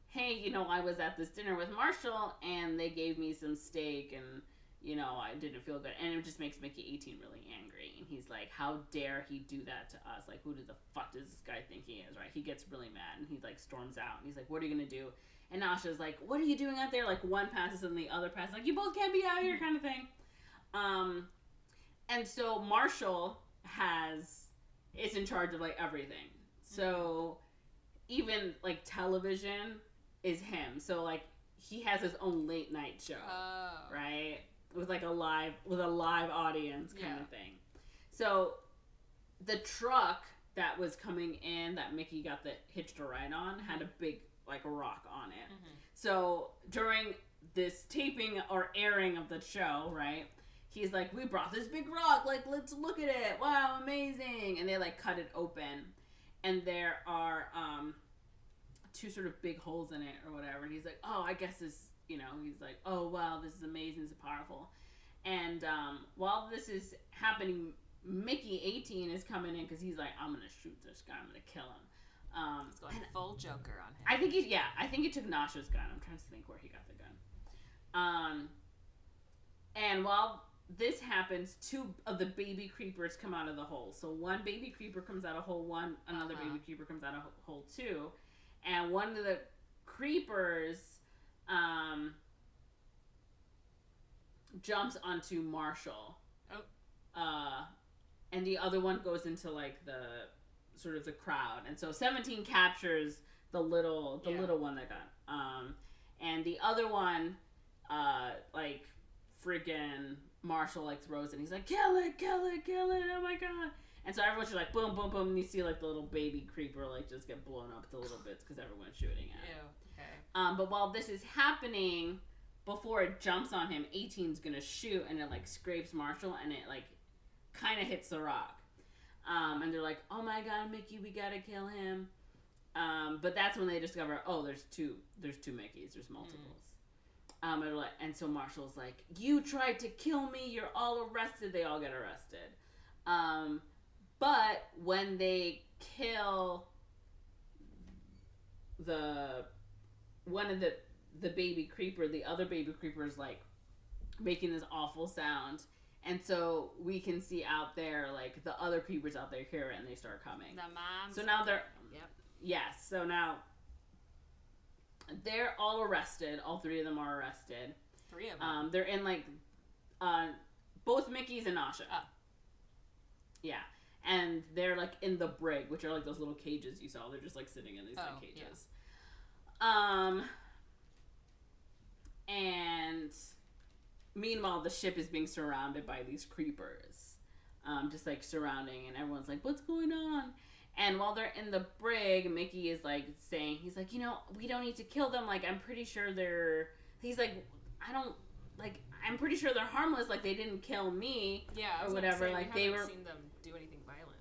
hey, I was at this dinner with Marshall, and they gave me some steak, and, I didn't feel good. And it just makes Mickey 18 really angry. And he's like, how dare he do that to us? Like, who the fuck does this guy think he is, right? He gets really mad, and he, like, storms out. And he's like, what are you going to do? And Nasha's like, what are you doing out there? Like, one passes and the other passes. Like, you both can't be out here, kind of thing. And so Marshall is in charge of, like, everything. So even, like, television is him. So, like, he has his own late night show, right? With, like, a live audience kind of thing. So the truck that was coming in that Mickey got hitched a ride on had a big, like, a rock on it. So during this taping or airing of the show, right, he's like, we brought this big rock, like, let's look at it, wow, amazing. And they, like, cut it open, and there are two sort of big holes in it or whatever. And he's like, oh, I guess this, he's like, oh wow, this is amazing, this is powerful. And while this is happening, Mickey18 is coming in because he's like, I'm gonna shoot this guy, I'm gonna kill him. He's going full Joker on him. I think he took Nasha's gun. I'm trying to think where he got the gun. And while this happens, 2 of the baby creepers come out of the hole. So one baby creeper comes out of hole 1, another baby creeper comes out of hole 2, and one of the creepers jumps onto Marshall. And the other one goes into like the sort of the crowd, and so 17 captures the little one that got and the other one like freaking Marshall like throws it and he's like, kill it, oh my god. And so everyone's just like boom boom boom, and you see like the little baby creeper like just get blown up to little bits because everyone's shooting at it. Okay. But while this is happening, before it jumps on him, 18's gonna shoot, and it like scrapes Marshall, and it like kind of hits the rock. And they're like, oh my god, Mickey, we gotta kill him. But that's when they discover, oh, there's two Mickeys, there's multiples. And so Marshall's like, you tried to kill me, you're all arrested. They all get arrested. But when they kill one of the baby creeper, the other baby creeper is like making this awful sound. And so we can see out there, like, the other creepers out there hear it and they start coming. The moms. So now they're... Yep. Yes. So now they're all arrested. All 3 of them are arrested. 3 of them? They're in, like, both Mickey's and Nasha. Oh. Yeah. And they're, like, in the brig, which are, like, those little cages you saw. They're just, like, sitting in these, like, cages. Yeah. And... meanwhile, the ship is being surrounded by these creepers. Just, like, surrounding, and everyone's like, what's going on? And while they're in the brig, Mickey is, like, saying, he's like, you know, we don't need to kill them. Like, I'm pretty sure they're... He's like, I'm pretty sure they're harmless. Like, they didn't kill me. Yeah, or whatever. Like, we haven't seen them do anything violent.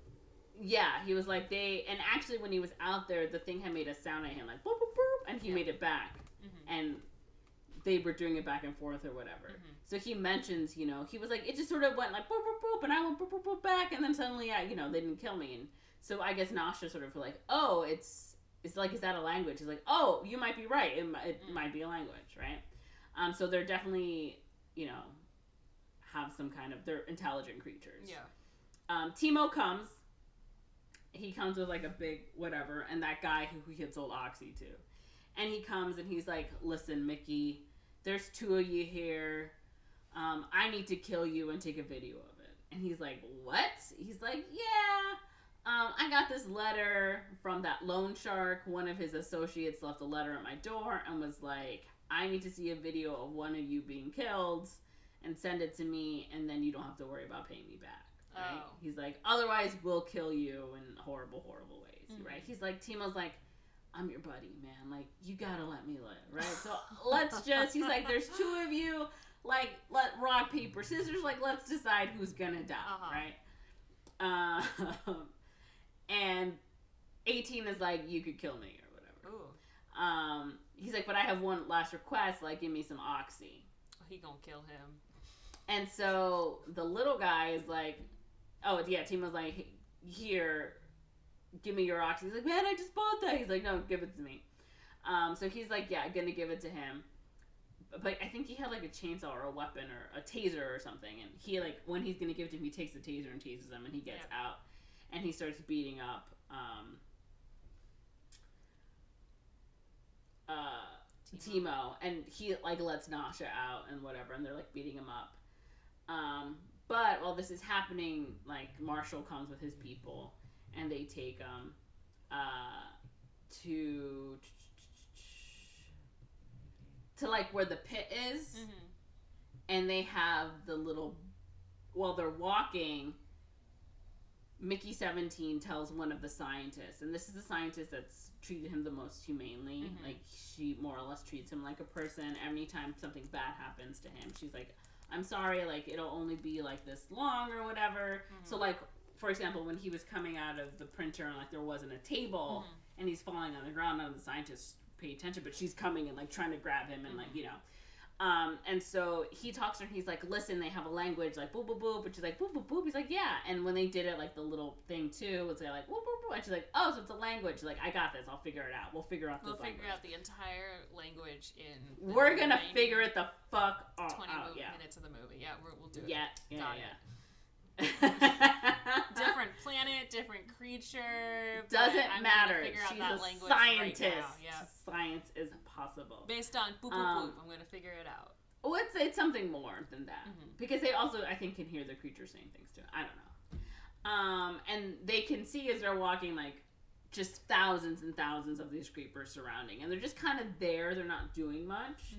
Yeah, he was like, and actually, when he was out there, the thing had made a sound at him, like, boop, boop, boop, and he made it back. Mm-hmm. And... they were doing it back and forth or whatever. Mm-hmm. So he mentions, you know, he was like, it just sort of went like boop, boop, boop, and I went boop, boop, boop back, and then suddenly, they didn't kill me. And so I guess Nasha sort of like, oh, it's like, is that a language? He's like, oh, you might be right. It might be a language, right? So they're definitely, have some kind of, they're intelligent creatures. Yeah. Timo comes. He comes with like a big whatever, and that guy who he had sold Oxy to. And he comes and he's like, listen, Mickey, there's 2 of you here. I need to kill you and take a video of it. And he's like, what? He's like, yeah. I got this letter from that loan shark. One of his associates left a letter at my door and was like, I need to see a video of one of you being killed and send it to me, and then you don't have to worry about paying me back. Right? Oh. He's like, otherwise we'll kill you in horrible, horrible ways. Mm-hmm. Right? He's like, Timo's like, I'm your buddy, man. Like, you gotta let me live, right? So he's like, there's 2 of you, like, let rock, paper, scissors, like, let's decide who's gonna die, right? And 18 is like, you could kill me or whatever. Ooh. He's like, but I have one last request, like, give me some Oxy. He gonna kill him. And so the little guy is like, oh, yeah, Timo's like, here, give me your Oxy. He's like, man, I just bought that. He's like, no, give it to me. So he's like, yeah, gonna give it to him. But I think he had like a chainsaw or a weapon or a taser or something. And he like, when he's gonna give it to him, he takes the taser and tases him, and he gets out. And he starts beating up Timo. And he like lets Nasha out and whatever, and they're like beating him up. But while this is happening, like Marshall comes with his people, and they take to like where the pit is, mm-hmm. And they have the little, while they're walking, Mickey17 tells one of the scientists, and this is the scientist that's treated him the most humanely, mm-hmm. Like she more or less treats him like a person. Anytime something bad happens to him, she's like, I'm sorry, like it'll only be like this long or whatever. Mm-hmm. So like, for example, when he was coming out of the printer and like there wasn't a table, mm-hmm. And he's falling on the ground, none of the scientists pay attention, but she's coming and like trying to grab him and, mm-hmm. like, And so he talks to her and he's like, listen, they have a language, like, boop, boop, boop. And she's like, boop, boop, boop. He's like, yeah. And when they did it, like, the little thing, too, it's like, boop, boop, boop. And she's like, oh, so it's a language. She's like, I got this. I'll figure it out. We'll figure out this language. We'll figure out the entire language in... We're going to figure it the fuck out. 20 minutes of the movie. Yeah, we'll do it. Yeah. Different planet, different creature. Doesn't matter. Figure out She's that a language scientist. right now. Yeah. Science is possible. Based on boop, boop, boop. I'm going to figure it out. Well, it's something more than that. Because they also, I think, can hear the creatures saying things too. I don't know. And they can see as they're walking, like, just thousands and thousands of these creepers surrounding. And they're just kind of there. They're not doing much.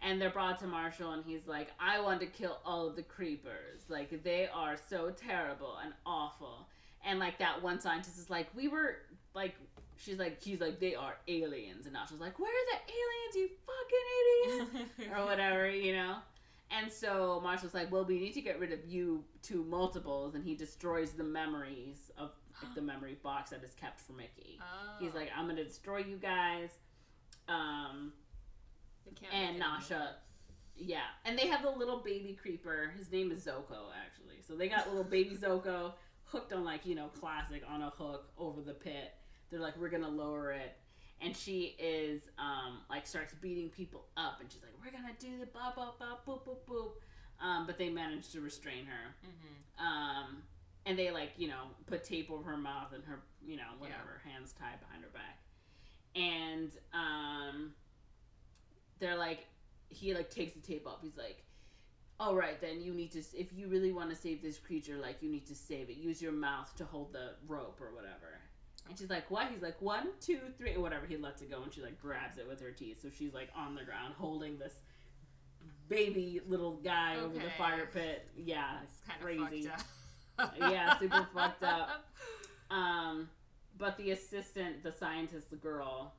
And they're brought to Marshall, and he's like, I want to kill all of the creepers. Like, they are so terrible and awful. And, like, that one scientist is like, we were, like, he's like, they are aliens. And Marshall's like, where are the aliens, you fucking idiot? Or whatever, you know? And so Marshall's like, well, we need to get rid of you two multiples. And he destroys the memories of, like, the memory box that is kept for Mickey. Oh. He's like, I'm going to destroy you guys. And Nasha, yeah. And they have the little baby creeper. His name is Zoko, actually. So they got little baby Zoko hooked on, like, you know, classic, on a hook over the pit. They're like, we're going to lower it. And she is, like, starts beating people up. And she's like, we're going to do the bop, bop, bop, boop, boop, boop. But they managed to restrain her. And they, like, you know, put tape over her mouth and her, you know, whatever, hands tied behind her back. And, they're like, he, like, takes the tape up. He's like, all right, then you need to, if you really want to save this creature, like, you need to save it. Use your mouth to hold the rope or whatever. And she's like, what? He's like, 1, 2, 3, or whatever. He lets it go, and she, like, grabs it with her teeth. So she's, like, on the ground holding this baby little guy over the fire pit. Yeah, it's crazy. Yeah, super fucked up. But the assistant, the scientist, the girl,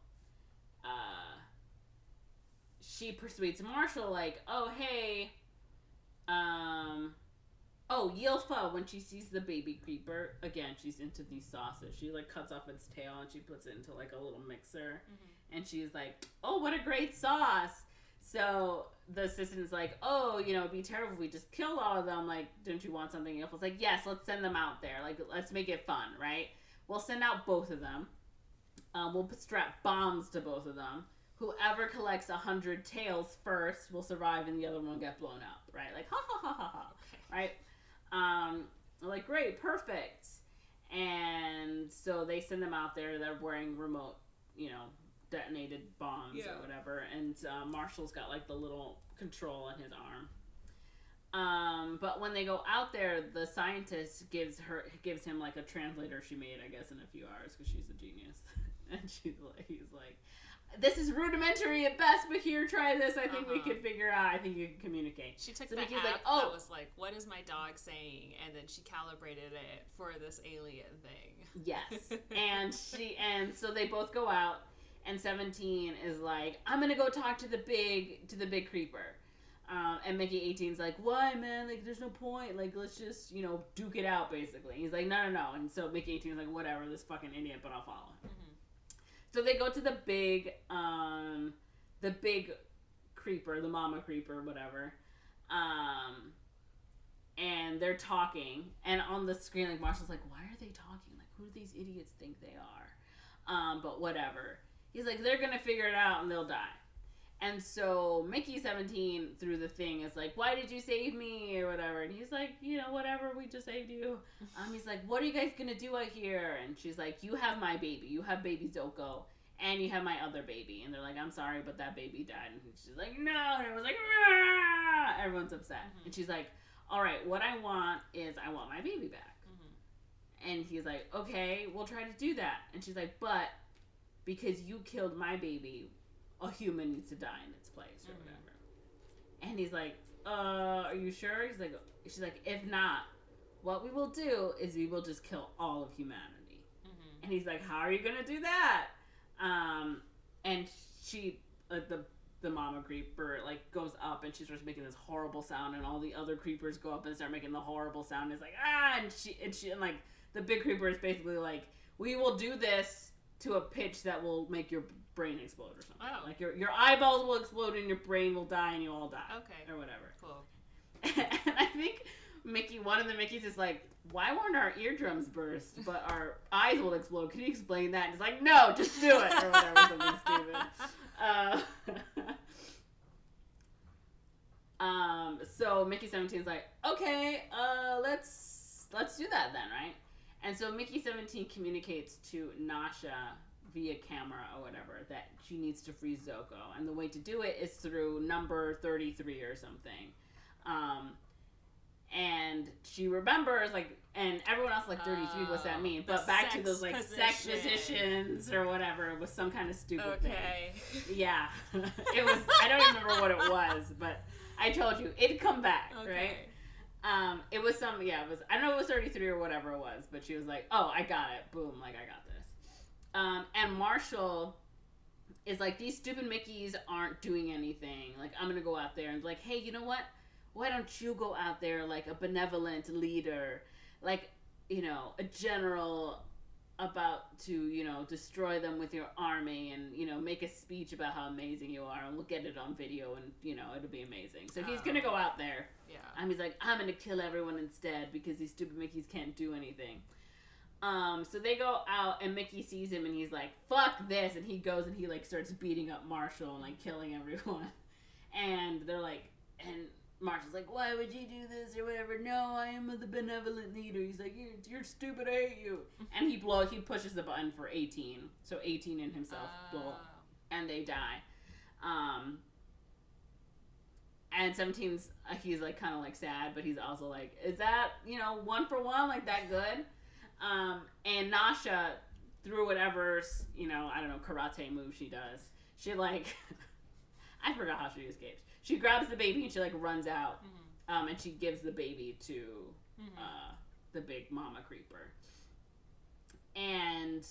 she persuades Marshall, like, oh, hey, Yilfa, when she sees the baby creeper, again, she's into these sauces. She, like, cuts off its tail and she puts it into, like, a little mixer. And she's like, oh, what a great sauce. So the assistant's like, oh, you know, it'd be terrible if we just killed all of them. Like, don't you want something? Yilfa's like, yes, let's send them out there. Like, let's make it fun, right? We'll send out both of them. We'll strap bombs to both of them. Whoever collects 100 tails first will survive, and the other one will get blown up, right? Like, ha ha ha ha ha, right? Like, great, perfect. And so they send them out there. They're wearing remote, you know, detonated bombs or whatever. And Marshall's got, like, the little control on his arm. But when they go out there, the scientist gives him, like, a translator she made, I guess, in a few hours because she's a genius. And he's like, this is rudimentary at best, but here, try this. I think we can figure out. I think you can communicate. She took the app that was like, what is my dog saying? And then she calibrated it for this alien thing. Yes. and so they both go out, and 17 is like, I'm going to go talk to the big creeper. And Mickey 18's like, why, man? Like, there's no point. Like, let's just, you know, duke it out, basically. He's like, no. And so Mickey 18's like, whatever, this fucking idiot, but I'll follow. So they go to the big creeper, the mama creeper, whatever. And they're talking. And on the screen, like, Marshall's like, why are they talking? Like, who do these idiots think they are? But whatever. He's like, they're going to figure it out and they'll die. And so Mickey17 through the thing is like, why did you save me? Or whatever. And he's like, you know, whatever, we just saved you. He's like, what are you guys going to do out here? And she's like, you have my baby. You have baby Zoko. And you have my other baby. And they're like, I'm sorry, but that baby died. And she's like, no. And everyone's like, ah! Everyone's upset. And she's like, all right, what I want is I want my baby back. And he's like, okay, we'll try to do that. And she's like, but because you killed my baby, a human needs to die in its place or whatever. And he's like, are you sure? She's like, if not, what we will do is we will just kill all of humanity. And he's like, how are you going to do that? And she, the mama creeper, like, goes up and she starts making this horrible sound, and all the other creepers go up and start making the horrible sound. It's like, and like, the big creeper is basically like, we will do this to a pitch that will make your brain explode or something. Oh. Like your eyeballs will explode and your brain will die and you all die. Okay. Or whatever. Cool. And I think one of the Mickeys is like, why won't our eardrums burst, but our eyes will explode? Can you explain that? And it's like, no, just do it. Or whatever, something stupid. So Mickey17 is like, okay, let's do that then, right? And so Mickey17 communicates to Nasha via camera or whatever that she needs to free Zuko, and the way to do it is through number 33 or something. And she remembers, like, and everyone else like 33, what's that mean? But back to those like sex positions or whatever, it was some kind of stupid thing. Yeah. It was, I don't even remember what it was, but I told you it'd come back, right? It was some, it was, I don't know if it was 33 or whatever it was, but she was like, oh, I got it. Boom, like, I got this. And Marshall is like, these stupid Mickeys aren't doing anything. Like, I'm gonna go out there and be like, hey, you know what? Why don't you go out there like a benevolent leader, like, you know, a general about to, you know, destroy them with your army and, you know, make a speech about how amazing you are, and we'll get it on video and, you know, it'll be amazing. So he's gonna go out there. Yeah. And he's like, I'm gonna kill everyone instead because these stupid Mickeys can't do anything. So they go out and Mickey sees him and he's like, fuck this, and he goes and he like starts beating up Marshall and like killing everyone. And they're like, and Marshall's like, why would you do this or whatever? No, I am the benevolent leader. He's like, you're stupid, I hate you. And he pushes the button for 18. So 18 and himself blow up. And they die. And 17's, he's like kind of like sad, but he's also like, is that, you know, 1 for 1, like that good? And Nasha, through whatever, you know, I don't know, karate move she does, she like, I forgot how she escapes. She grabs the baby and she like runs out, and she gives the baby to the big mama creeper. And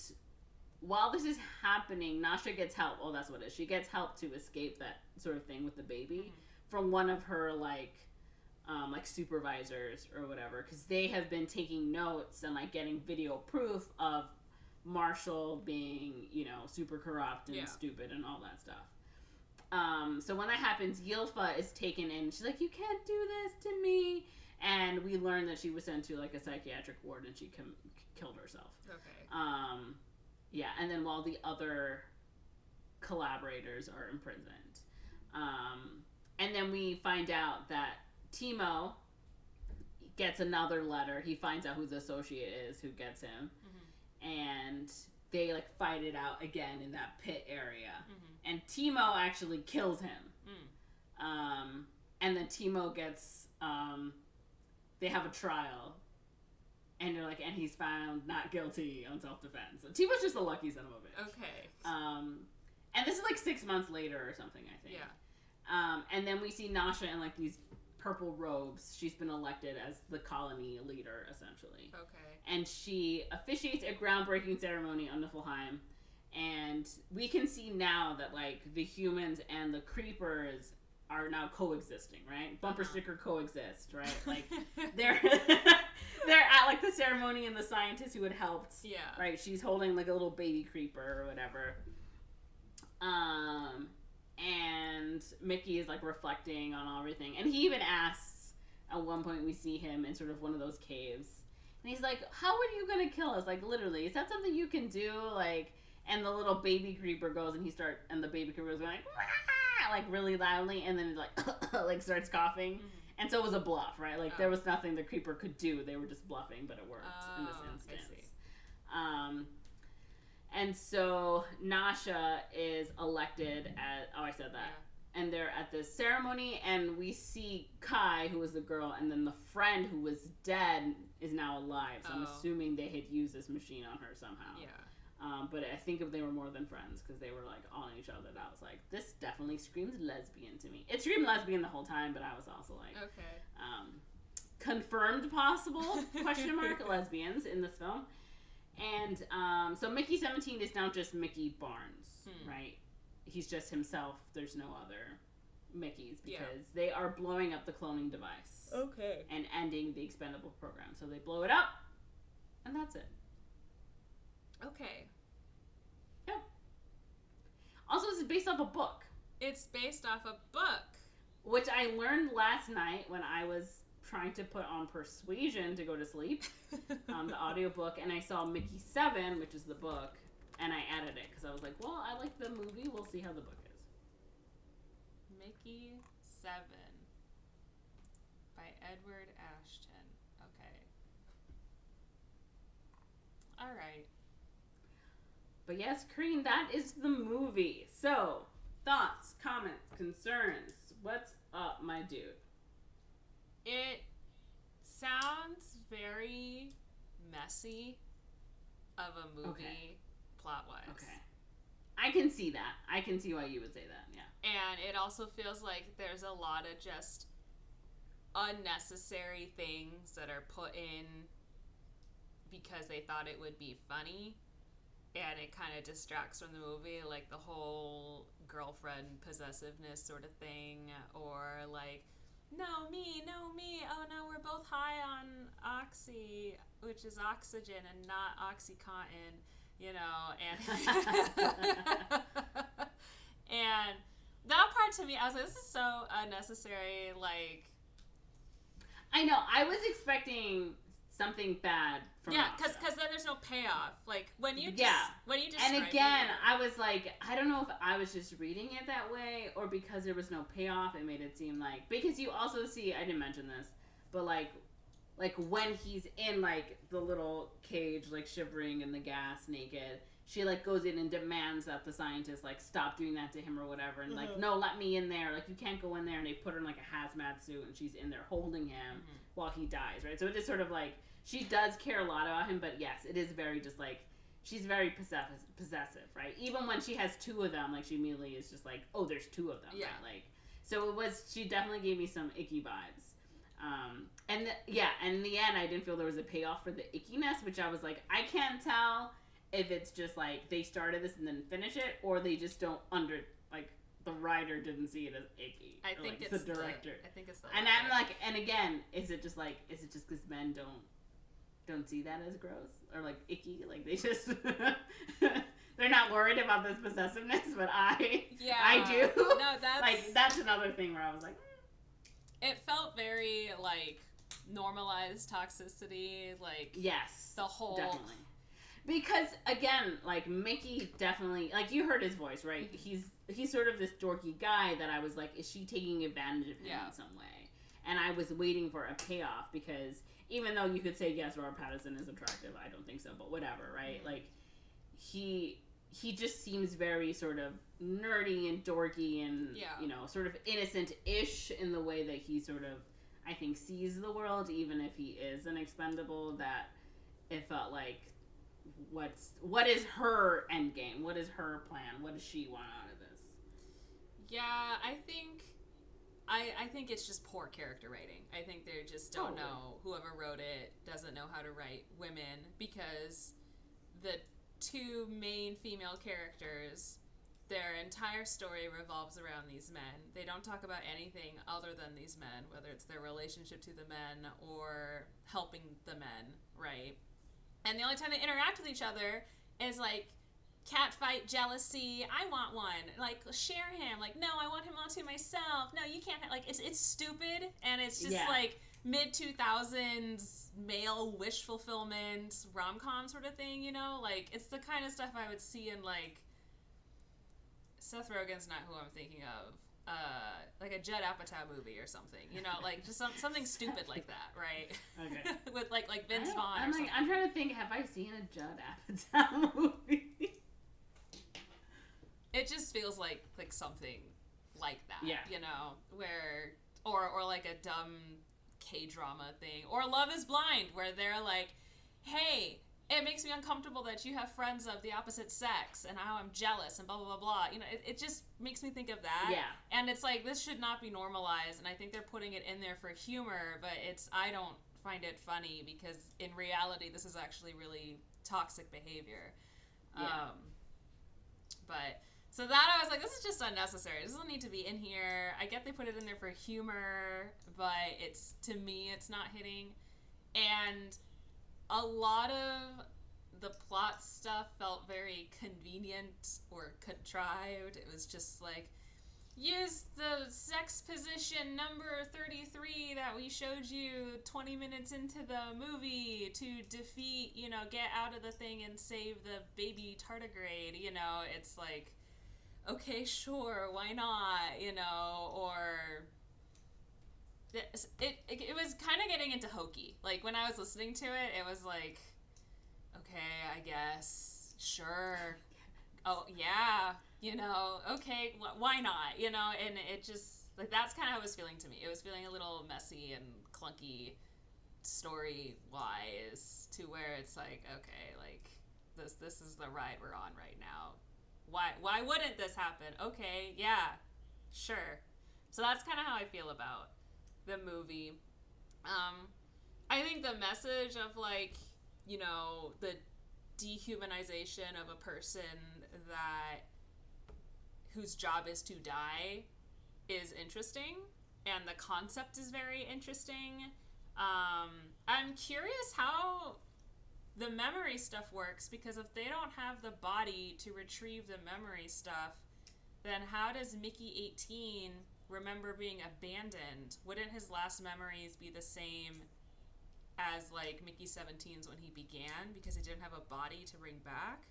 while this is happening, Nasha gets help. Oh, that's what it is. She gets help to escape that sort of thing with the baby from one of her like supervisors or whatever, because they have been taking notes and like getting video proof of Marshall being, you know, super corrupt and stupid and all that stuff. So when that happens, Yilfa is taken in. She's like, you can't do this to me. And we learn that she was sent to like a psychiatric ward and she killed herself. Okay. Yeah, and then while the other collaborators are imprisoned. And then we find out that Timo gets another letter. He finds out who the associate is who gets him. And they like fight it out again in that pit area. And Timo actually kills him. And then Timo gets, they have a trial. And they're like, and he's found not guilty on self-defense. So Timo's just a lucky son of a bitch. Okay. And this is like 6 months later or something, I think. Yeah. And then we see Nasha in like these purple robes. She's been elected as the colony leader, essentially. Okay. And she officiates a groundbreaking ceremony on Niflheim. And we can see now that like the humans and the creepers are now coexisting, right? Bumper sticker coexist, right? Like they're at like the ceremony, and the scientist who had helped, right? She's holding like a little baby creeper or whatever. And Mickey is like reflecting on everything, and he even asks at one point, we see him in sort of one of those caves, and he's like, how are you gonna kill us? Like literally, is that something you can do? Like, and the little baby creeper goes and the baby creeper goes going like really loudly, and then it like like starts coughing. And so it was a bluff, right? Like there was nothing the creeper could do. They were just bluffing, but it worked in this instance. And so Nasha is elected as, I said that. Yeah. And they're at this ceremony, and we see Kai, who was the girl, and then the friend who was dead is now alive. So I'm assuming they had used this machine on her somehow. Yeah. But I think if they were more than friends, because they were like on each other, that was like, this definitely screams lesbian to me. It screamed lesbian the whole time, but I was also like, confirmed possible, question mark, lesbians in this film. And so Mickey17 is now just Mickey Barnes, right? He's just himself. There's no other Mickeys, because they are blowing up the cloning device. Okay. And ending the expendable program. So they blow it up, and that's it. Okay. Also, this is based off a book. It's based off a book. Which I learned last night when I was trying to put on Persuasion to go to sleep, the audiobook, and I saw Mickey17, which is the book, and I added it because I was like, well, I like the movie. We'll see how the book is. Mickey17 by Edward Ashton. Okay. All right. But yes, Corinne, that is the movie. So, thoughts, comments, concerns. What's up, my dude? It sounds very messy of a movie plot-wise. Okay. I can see that. I can see why you would say that, yeah. And it also feels like there's a lot of just unnecessary things that are put in because they thought it would be funny. And it kind of distracts from the movie, like the whole girlfriend possessiveness sort of thing, or like, no, me, oh no, we're both high on oxy, which is oxygen and not Oxycontin, you know, and and that part to me, I was like, this is so unnecessary, like... I know, I was expecting something bad from because then there's no payoff. Like when you and again, I was like, I don't know if I was just reading it that way or because there was no payoff. It made it seem like because you also see I didn't mention this, but like when he's in like the little cage, like shivering in the gas, naked. She like goes in and demands that the scientists like stop doing that to him or whatever, and like no, let me in there. Like you can't go in there, and they put her in like a hazmat suit, and she's in there holding him while he dies, right? So it just sort of like. She does care a lot about him, but yes, it is very just like she's very possessive, right? Even when she has two of them, like she immediately is just like, oh, there's two of them, right? Like, so it was. She definitely gave me some icky vibes, and in the end, I didn't feel there was a payoff for the ickiness, which I was like, I can't tell if it's just like they started this and then finish it, or they just don't the writer didn't see it as icky. I think like, it's the director. I think it's the. And I'm like, and again, is it just because men don't see that as gross or like icky, like they just they're not worried about this possessiveness, but I do. No, that's another thing where I was like, it felt very like normalized toxicity, like yes, the whole definitely. Because again, like Mickey definitely, like you heard his voice, right? He's sort of this dorky guy that I was like, is she taking advantage of him in some way? And I was waiting for a payoff because even though you could say yes, Robert Pattison is attractive, I don't think so, but whatever, right? Mm-hmm. Like he just seems very sort of nerdy and dorky and you know, sort of innocent-ish in the way that he sort of I think sees the world, even if he is an expendable. That it felt like what is her end game? What is her plan? What does she want out of this? Yeah, I think it's just poor character writing. I think they just don't know. Whoever wrote it doesn't know how to write women because the two main female characters, their entire story revolves around these men. They don't talk about anything other than these men, whether it's their relationship to the men or helping the men, right? And the only time they interact with each other is like catfight, jealousy. I want one. Like share him. Like no, I want him onto myself. No, you can't. Like it's stupid and it's just like mid 2000s male wish fulfillment rom-com sort of thing. You know, like it's the kind of stuff I would see in like Seth Rogen's not who I'm thinking of. Like a Judd Apatow movie or something, you know, like just something stupid like that, right? Okay. With like Vince Vaughn. I'm trying to think. Have I seen a Judd Apatow movie? It just feels like something like that, you know, where or like a dumb K-drama thing, or Love Is Blind, where they're like, hey. It makes me uncomfortable that you have friends of the opposite sex and how I'm jealous and blah, blah, blah, blah. You know, it just makes me think of that. Yeah. And it's like, this should not be normalized. And I think they're putting it in there for humor, but I don't find it funny because in reality, this is actually really toxic behavior. Yeah. So that I was like, this is just unnecessary. This doesn't need to be in here. I get they put it in there for humor, but to me, it's not hitting. And a lot of the plot stuff felt very convenient or contrived. It was just like, use the sex position number 33 that we showed you 20 minutes into the movie to defeat, get out of the thing and save the baby tardigrade. It's like, okay, sure, why not, or it was kind of getting into hokey. Like, when I was listening to it, it was like, okay, I guess, sure, oh, yeah, okay, why not, and it just, like, that's kind of how it was feeling to me. It was feeling a little messy and clunky story-wise, to where it's like, okay, like, this is the ride we're on right now. Why wouldn't this happen? Okay, yeah, sure. So that's kind of how I feel about the movie. I think the message of, like, the dehumanization of a person whose job is to die is interesting, and the concept is very interesting. I'm curious how the memory stuff works, because if they don't have the body to retrieve the memory stuff, then how does Mickey17 remember being abandoned? Wouldn't his last memories be the same as, like, Mickey17's when he began, because he didn't have a body to bring back?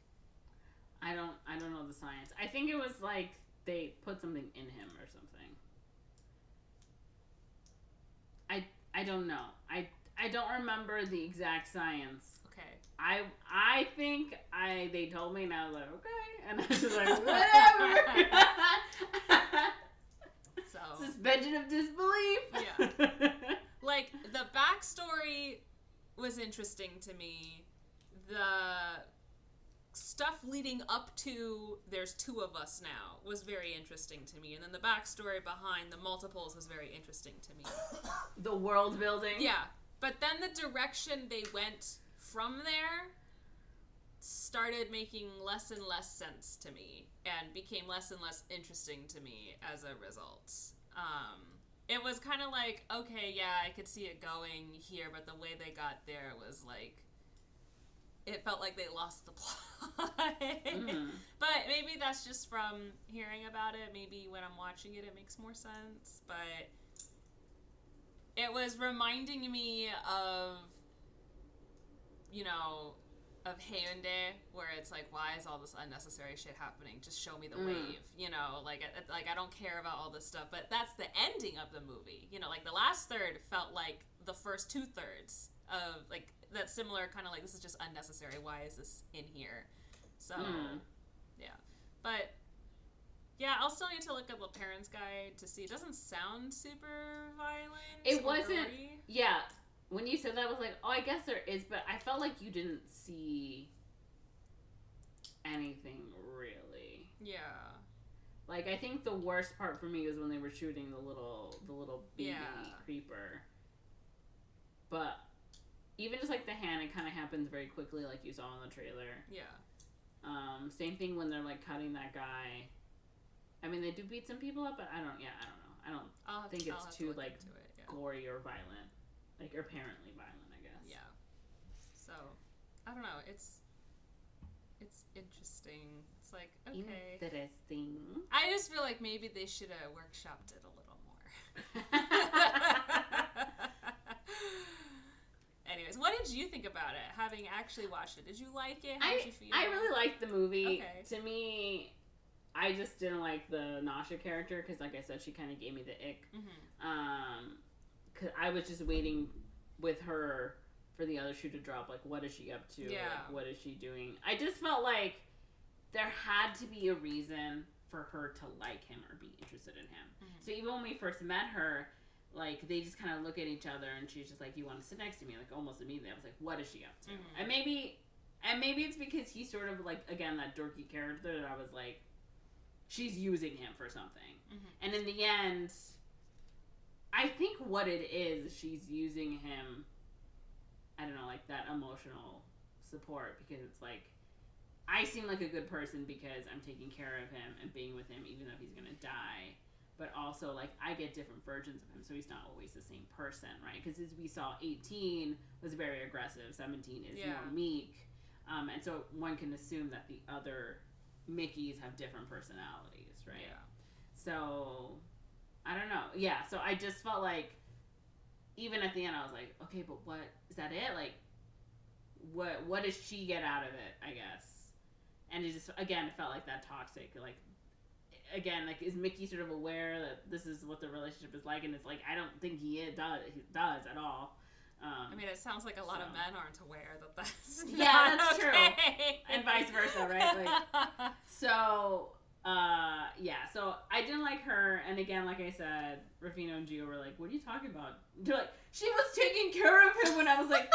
I don't know the science. I think it was like they put something in him or something. I don't know. I don't remember the exact science. Okay. I think they told me, and I was like, okay, and I was just like, whatever. So Suspension of disbelief. Yeah. Like, the backstory was interesting to me. The stuff leading up to there's two of us now was very interesting to me. And then the backstory behind the multiples was very interesting to me. The world building. Yeah. But then the direction they went from there started making less and less sense to me, and became less and less interesting to me as a result. It was kind of like, okay, yeah, I could see it going here, but the way they got there was like, it felt like they lost the plot. Mm-hmm. But maybe that's just from hearing about it. Maybe when I'm watching it, it makes more sense. But it was reminding me of, of Hyundai, where it's like, why is all this unnecessary shit happening? Just show me the wave, like I don't care about all this stuff. But that's the ending of the movie, like the last third felt like the first 2/3 of, like, that similar kind of like, this is just unnecessary. Why is this in here? So, yeah. But yeah, I'll still need to look up the Parents Guide to see. It doesn't sound super violent. It wasn't. Gory. Yeah. When you said that, I was like, oh, I guess there is, but I felt like you didn't see anything really. Yeah. Like, I think the worst part for me was when they were shooting the little baby creeper. But even just like the hand, it kind of happens very quickly, like you saw in the trailer. Yeah. Same thing when they're like cutting that guy. I mean, they do beat some people up, but I don't know. I don't think it's too like gory or violent. Like, apparently violent, I guess. Yeah. So, I don't know. It's interesting. It's like, okay. Interesting. I just feel like maybe they should have workshopped it a little more. Anyways, what did you think about it, having actually watched it? Did you like it? How did you feel? I really liked the movie. Okay. To me, I just didn't like the Nasha character, because, like I said, she kind of gave me the ick. Mm-hmm. Because I was just waiting with her for the other shoe to drop. Like, what is she up to? Yeah. Like, what is she doing? I just felt like there had to be a reason for her to like him or be interested in him. Mm-hmm. So even when we first met her, like, they just kind of look at each other, and she's just like, you want to sit next to me? Like, almost immediately. I was like, what is she up to? Mm-hmm. And maybe it's because he's sort of, like, again, that dorky character that I was like, she's using him for something. Mm-hmm. And in the end, I think what it is, she's using him, I don't know, like that emotional support, because it's like, I seem like a good person because I'm taking care of him and being with him even though he's going to die. But also, like, I get different versions of him, so he's not always the same person, right? Because as we saw, 18 was very aggressive, 17 is more meek. And so one can assume that the other Mickeys have different personalities, right? Yeah. So, I don't know. Yeah, so I just felt like, even at the end, I was like, okay, but what, is that it? Like, what does she get out of it, I guess? And it just, again, it felt like that toxic, like, again, like, is Mickey sort of aware that this is what the relationship is like? And it's like, I don't think he does at all. I mean, it sounds like a lot of men aren't aware that that's that's okay. true, and vice versa, right? Like, so so I didn't like her, and again, like I said, Rufino and Gio were like, "What are you talking about?" They're like, "She was taking care of him," when I was like,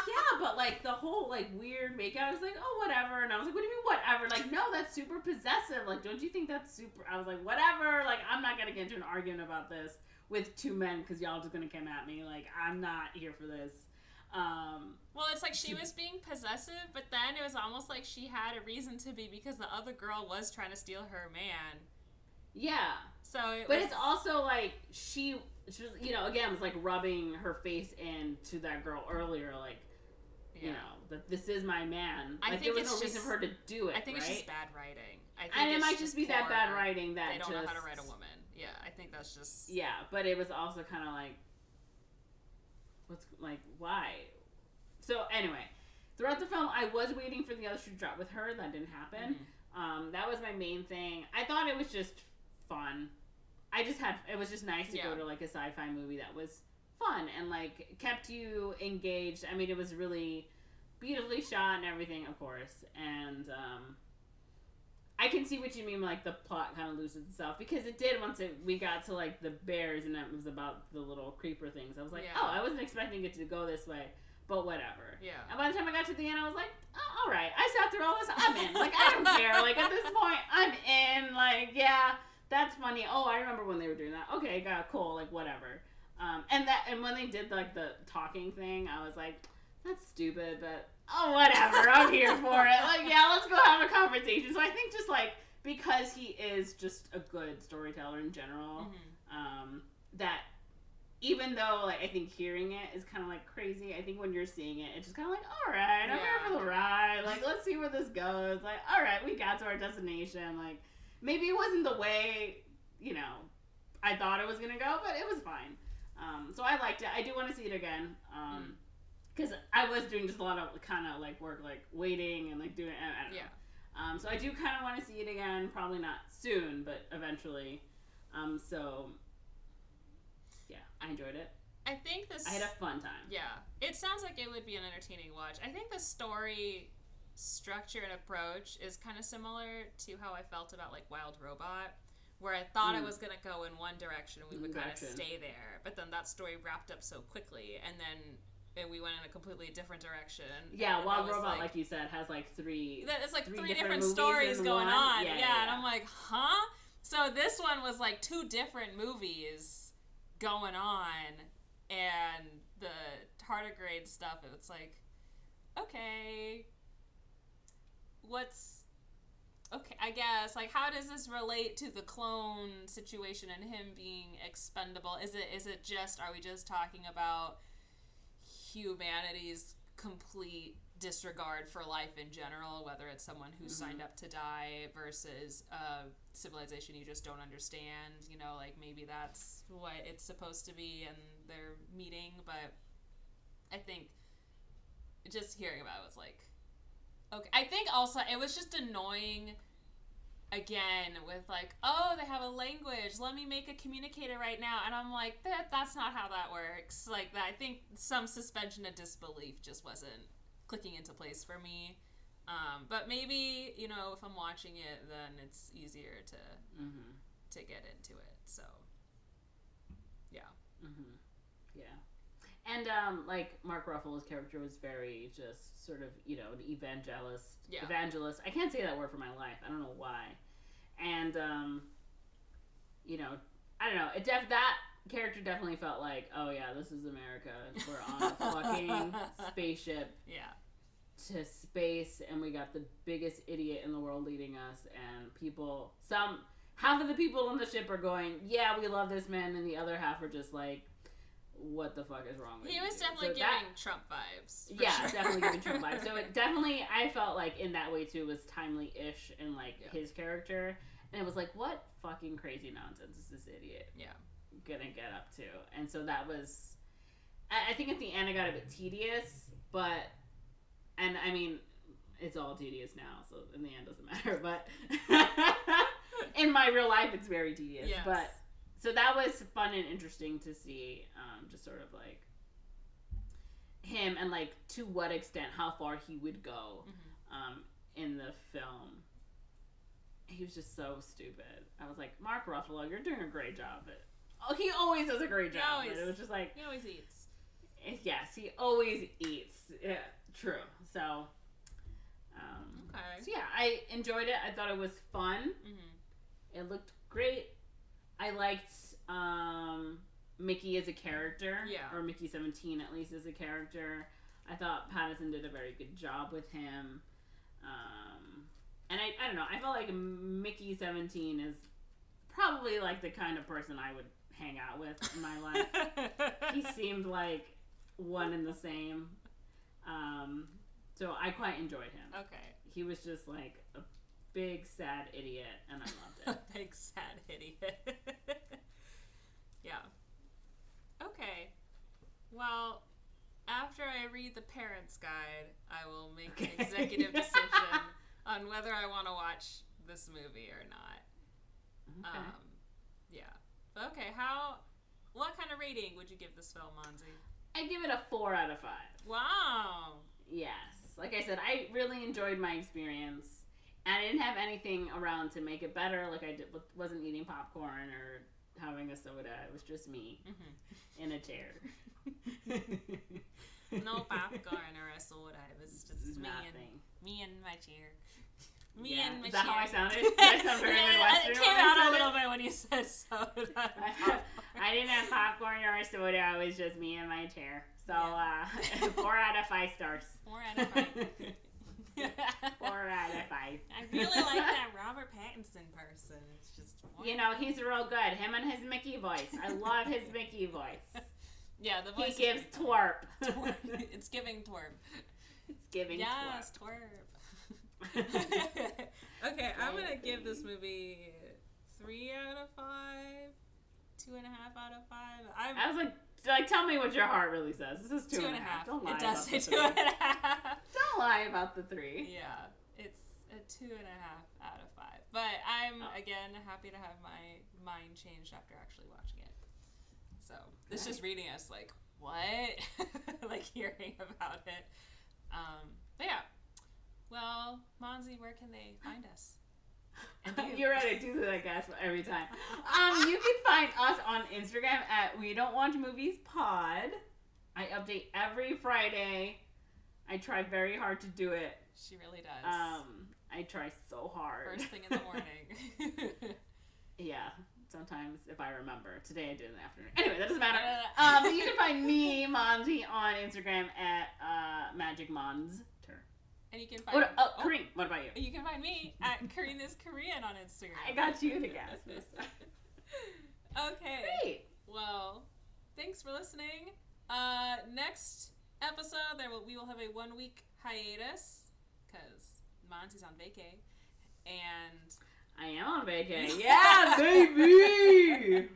"Yeah, but like the whole like weird makeup," I was like, "Oh, whatever," and I was like, "What do you mean, whatever?" Like, no, that's super possessive. Like, don't you think that's super? I was like, "Whatever." Like, I'm not gonna get into an argument about this with two men because y'all just gonna come at me. Like, I'm not here for this. Well, it's like she was being possessive, but then it was almost like she had a reason to be because the other girl was trying to steal her man. Yeah. So, it's also like she was, again, was like rubbing her face into that girl earlier, like, that this is my man. I like, think there was no reason for her to do it. I think right? it's just bad writing. And it might just be that bad writing that they don't know how to write a woman. Yeah, I think that's just. Yeah, but it was also kind of like, why? So anyway, throughout the film, I was waiting for the other shoe to drop with her. That didn't happen. Mm-hmm. That was my main thing. I thought it was just fun. It was just nice to go to like a sci-fi movie that was fun and like kept you engaged. I mean, it was really beautifully shot and everything, of course. And I can see what you mean, like the plot kind of loses itself, because it did once we got to like the bears and it was about the little creeper things. I was like, oh, I wasn't expecting it to go this way, but whatever. Yeah. And by the time I got to the end, I was like, oh, all right, I sat through all this. I'm in. Like, I don't care. Like, at this point, I'm in. Like, yeah, that's funny. Oh, I remember when they were doing that. Okay, cool. Like, whatever. And when they did like the talking thing, I was like, that's stupid, but oh, whatever. I'm here for it. Like, yeah, let's go have a conversation. So I think just like, because he is just a good storyteller in general, that even though like I think hearing it is kind of like crazy, I think when you're seeing it, it's just kind of like, all right, I'm here for the ride. Like, let's see where this goes. Like, all right, we got to our destination. Like, maybe it wasn't the way, I thought it was going to go, but it was fine. So I liked it. I do want to see it again. Because I was doing just a lot of kind of like work, like waiting and like doing, I don't know. So I do kind of want to see it again. Probably not soon, but eventually. So yeah, I enjoyed it. I think I had a fun time. Yeah, it sounds like it would be an entertaining watch. I think the story structure and approach is kind of similar to how I felt about like Wild Robot, where I thought I was going to go in one direction and we would kind of stay there, but then that story wrapped up so quickly, and then we went in a completely different direction. Yeah, Wild Robot, like you said, has like three. It's like three different stories going on. Yeah, and I'm like, huh? So this one was like two different movies going on, and the tardigrade stuff, it's like, okay, okay, I guess, like, how does this relate to the clone situation and him being expendable? Is it just, are we just talking about humanity's complete disregard for life in general, whether it's someone who signed up to die versus a civilization you just don't understand, like maybe that's what it's supposed to be and they're meeting, but I think just hearing about it was like, okay. I think also it was just annoying again with like, oh, they have a language, let me make a communicator right now, and I'm like, that's not how that works. Like that, I think some suspension of disbelief just wasn't clicking into place for me. But maybe, if I'm watching it, then it's easier to get into it. So yeah. Yeah. And like Mark Ruffalo's character was very just sort of, an evangelist. I can't say that word for my life. I don't know why. And I don't know. That character definitely felt like, oh yeah, this is America. We're on a fucking spaceship. Yeah. To space, and we got the biggest idiot in the world leading us, and half of the people on the ship are going, yeah, we love this man, and the other half are just like, what the fuck is wrong with He you? was definitely So giving Trump vibes. For yeah, sure. definitely giving Trump vibes. So it definitely, I felt like in that way too, was timely-ish in like his character. And it was like, what fucking crazy nonsense is this idiot gonna get up to? And so that was, I think at the end it got a bit tedious, but, and I mean, it's all tedious now, so in the end it doesn't matter, but in my real life it's very tedious. Yes. But, so that was fun and interesting to see, just sort of like him and like to what extent, how far he would go in the film. He was just so stupid. I was like, Mark Ruffalo, you're doing a great job. But, he always does a great job. But it was just like, he always eats. Yes, he always eats. Yeah, true. So, okay. So yeah, I enjoyed it. I thought it was fun. It looked great. I liked Mickey as a character. Yeah. Or Mickey17 at least as a character. I thought Pattison did a very good job with him. And I don't know. I felt like Mickey17 is probably like the kind of person I would hang out with in my life. He seemed like one and the same. So I quite enjoyed him. Okay. He was just like a big sad idiot, and I loved it. A big sad idiot. Yeah. Okay. Well, after I read the parents' guide, I will make an executive decision on whether I want to watch this movie or not. Okay. Yeah. Okay, what kind of rating would you give this film, Monze? I give it a 4 out of 5. Wow. Yes. Like I said, I really enjoyed my experience. And I didn't have anything around to make it better. Like wasn't eating popcorn or having a soda. It was just me in a chair. No popcorn or a soda. It was just Nothing. me and my chair. Is that how I sounded? Did I sound very Midwestern? It came out a little bit when you said soda. I didn't have popcorn or a soda. It was just me and my chair. So 4 out of 5 stars. 4 out of 5. 4 out of 5. I really like that Robert Pattinson person. It's just he's real good. Him and his Mickey voice. I love his Mickey voice. Yeah, the voice. He gives twerp. It's giving twerp. It's giving yes, twerp. Okay, I'm gonna give this movie 3 out of 5, 2.5 out of 5. I was like, tell me what your heart really says. This is 2.5. Don't lie. It does say about 2.5. Don't lie about the 3. Yeah, it's a 2.5 out of 5. But I'm again happy to have my mind changed after actually watching it. So this just reading us like what, like hearing about it. But yeah. Well, Monze, where can they find us? You're right, I do that gasp every time. You can find us on Instagram at We Don't Watch Movies Pod. I update every Friday. I try very hard to do it. She really does. I try so hard. First thing in the morning. Yeah, sometimes if I remember. Today I did in the afternoon. Anyway, that doesn't matter. You can find me, Monze, on Instagram at MagicMonster. And you can find Corinne, what about you? You can find me at Corinne is Korean on Instagram. I got you to guess. Okay. Great. Well, thanks for listening. Next episode, we will have a 1-week hiatus because Monty's on vacay, and I am on vacay. Yeah, baby.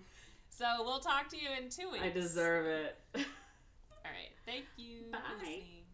So we'll talk to you in 2 weeks. I deserve it. All right. Thank you. Bye. For listening.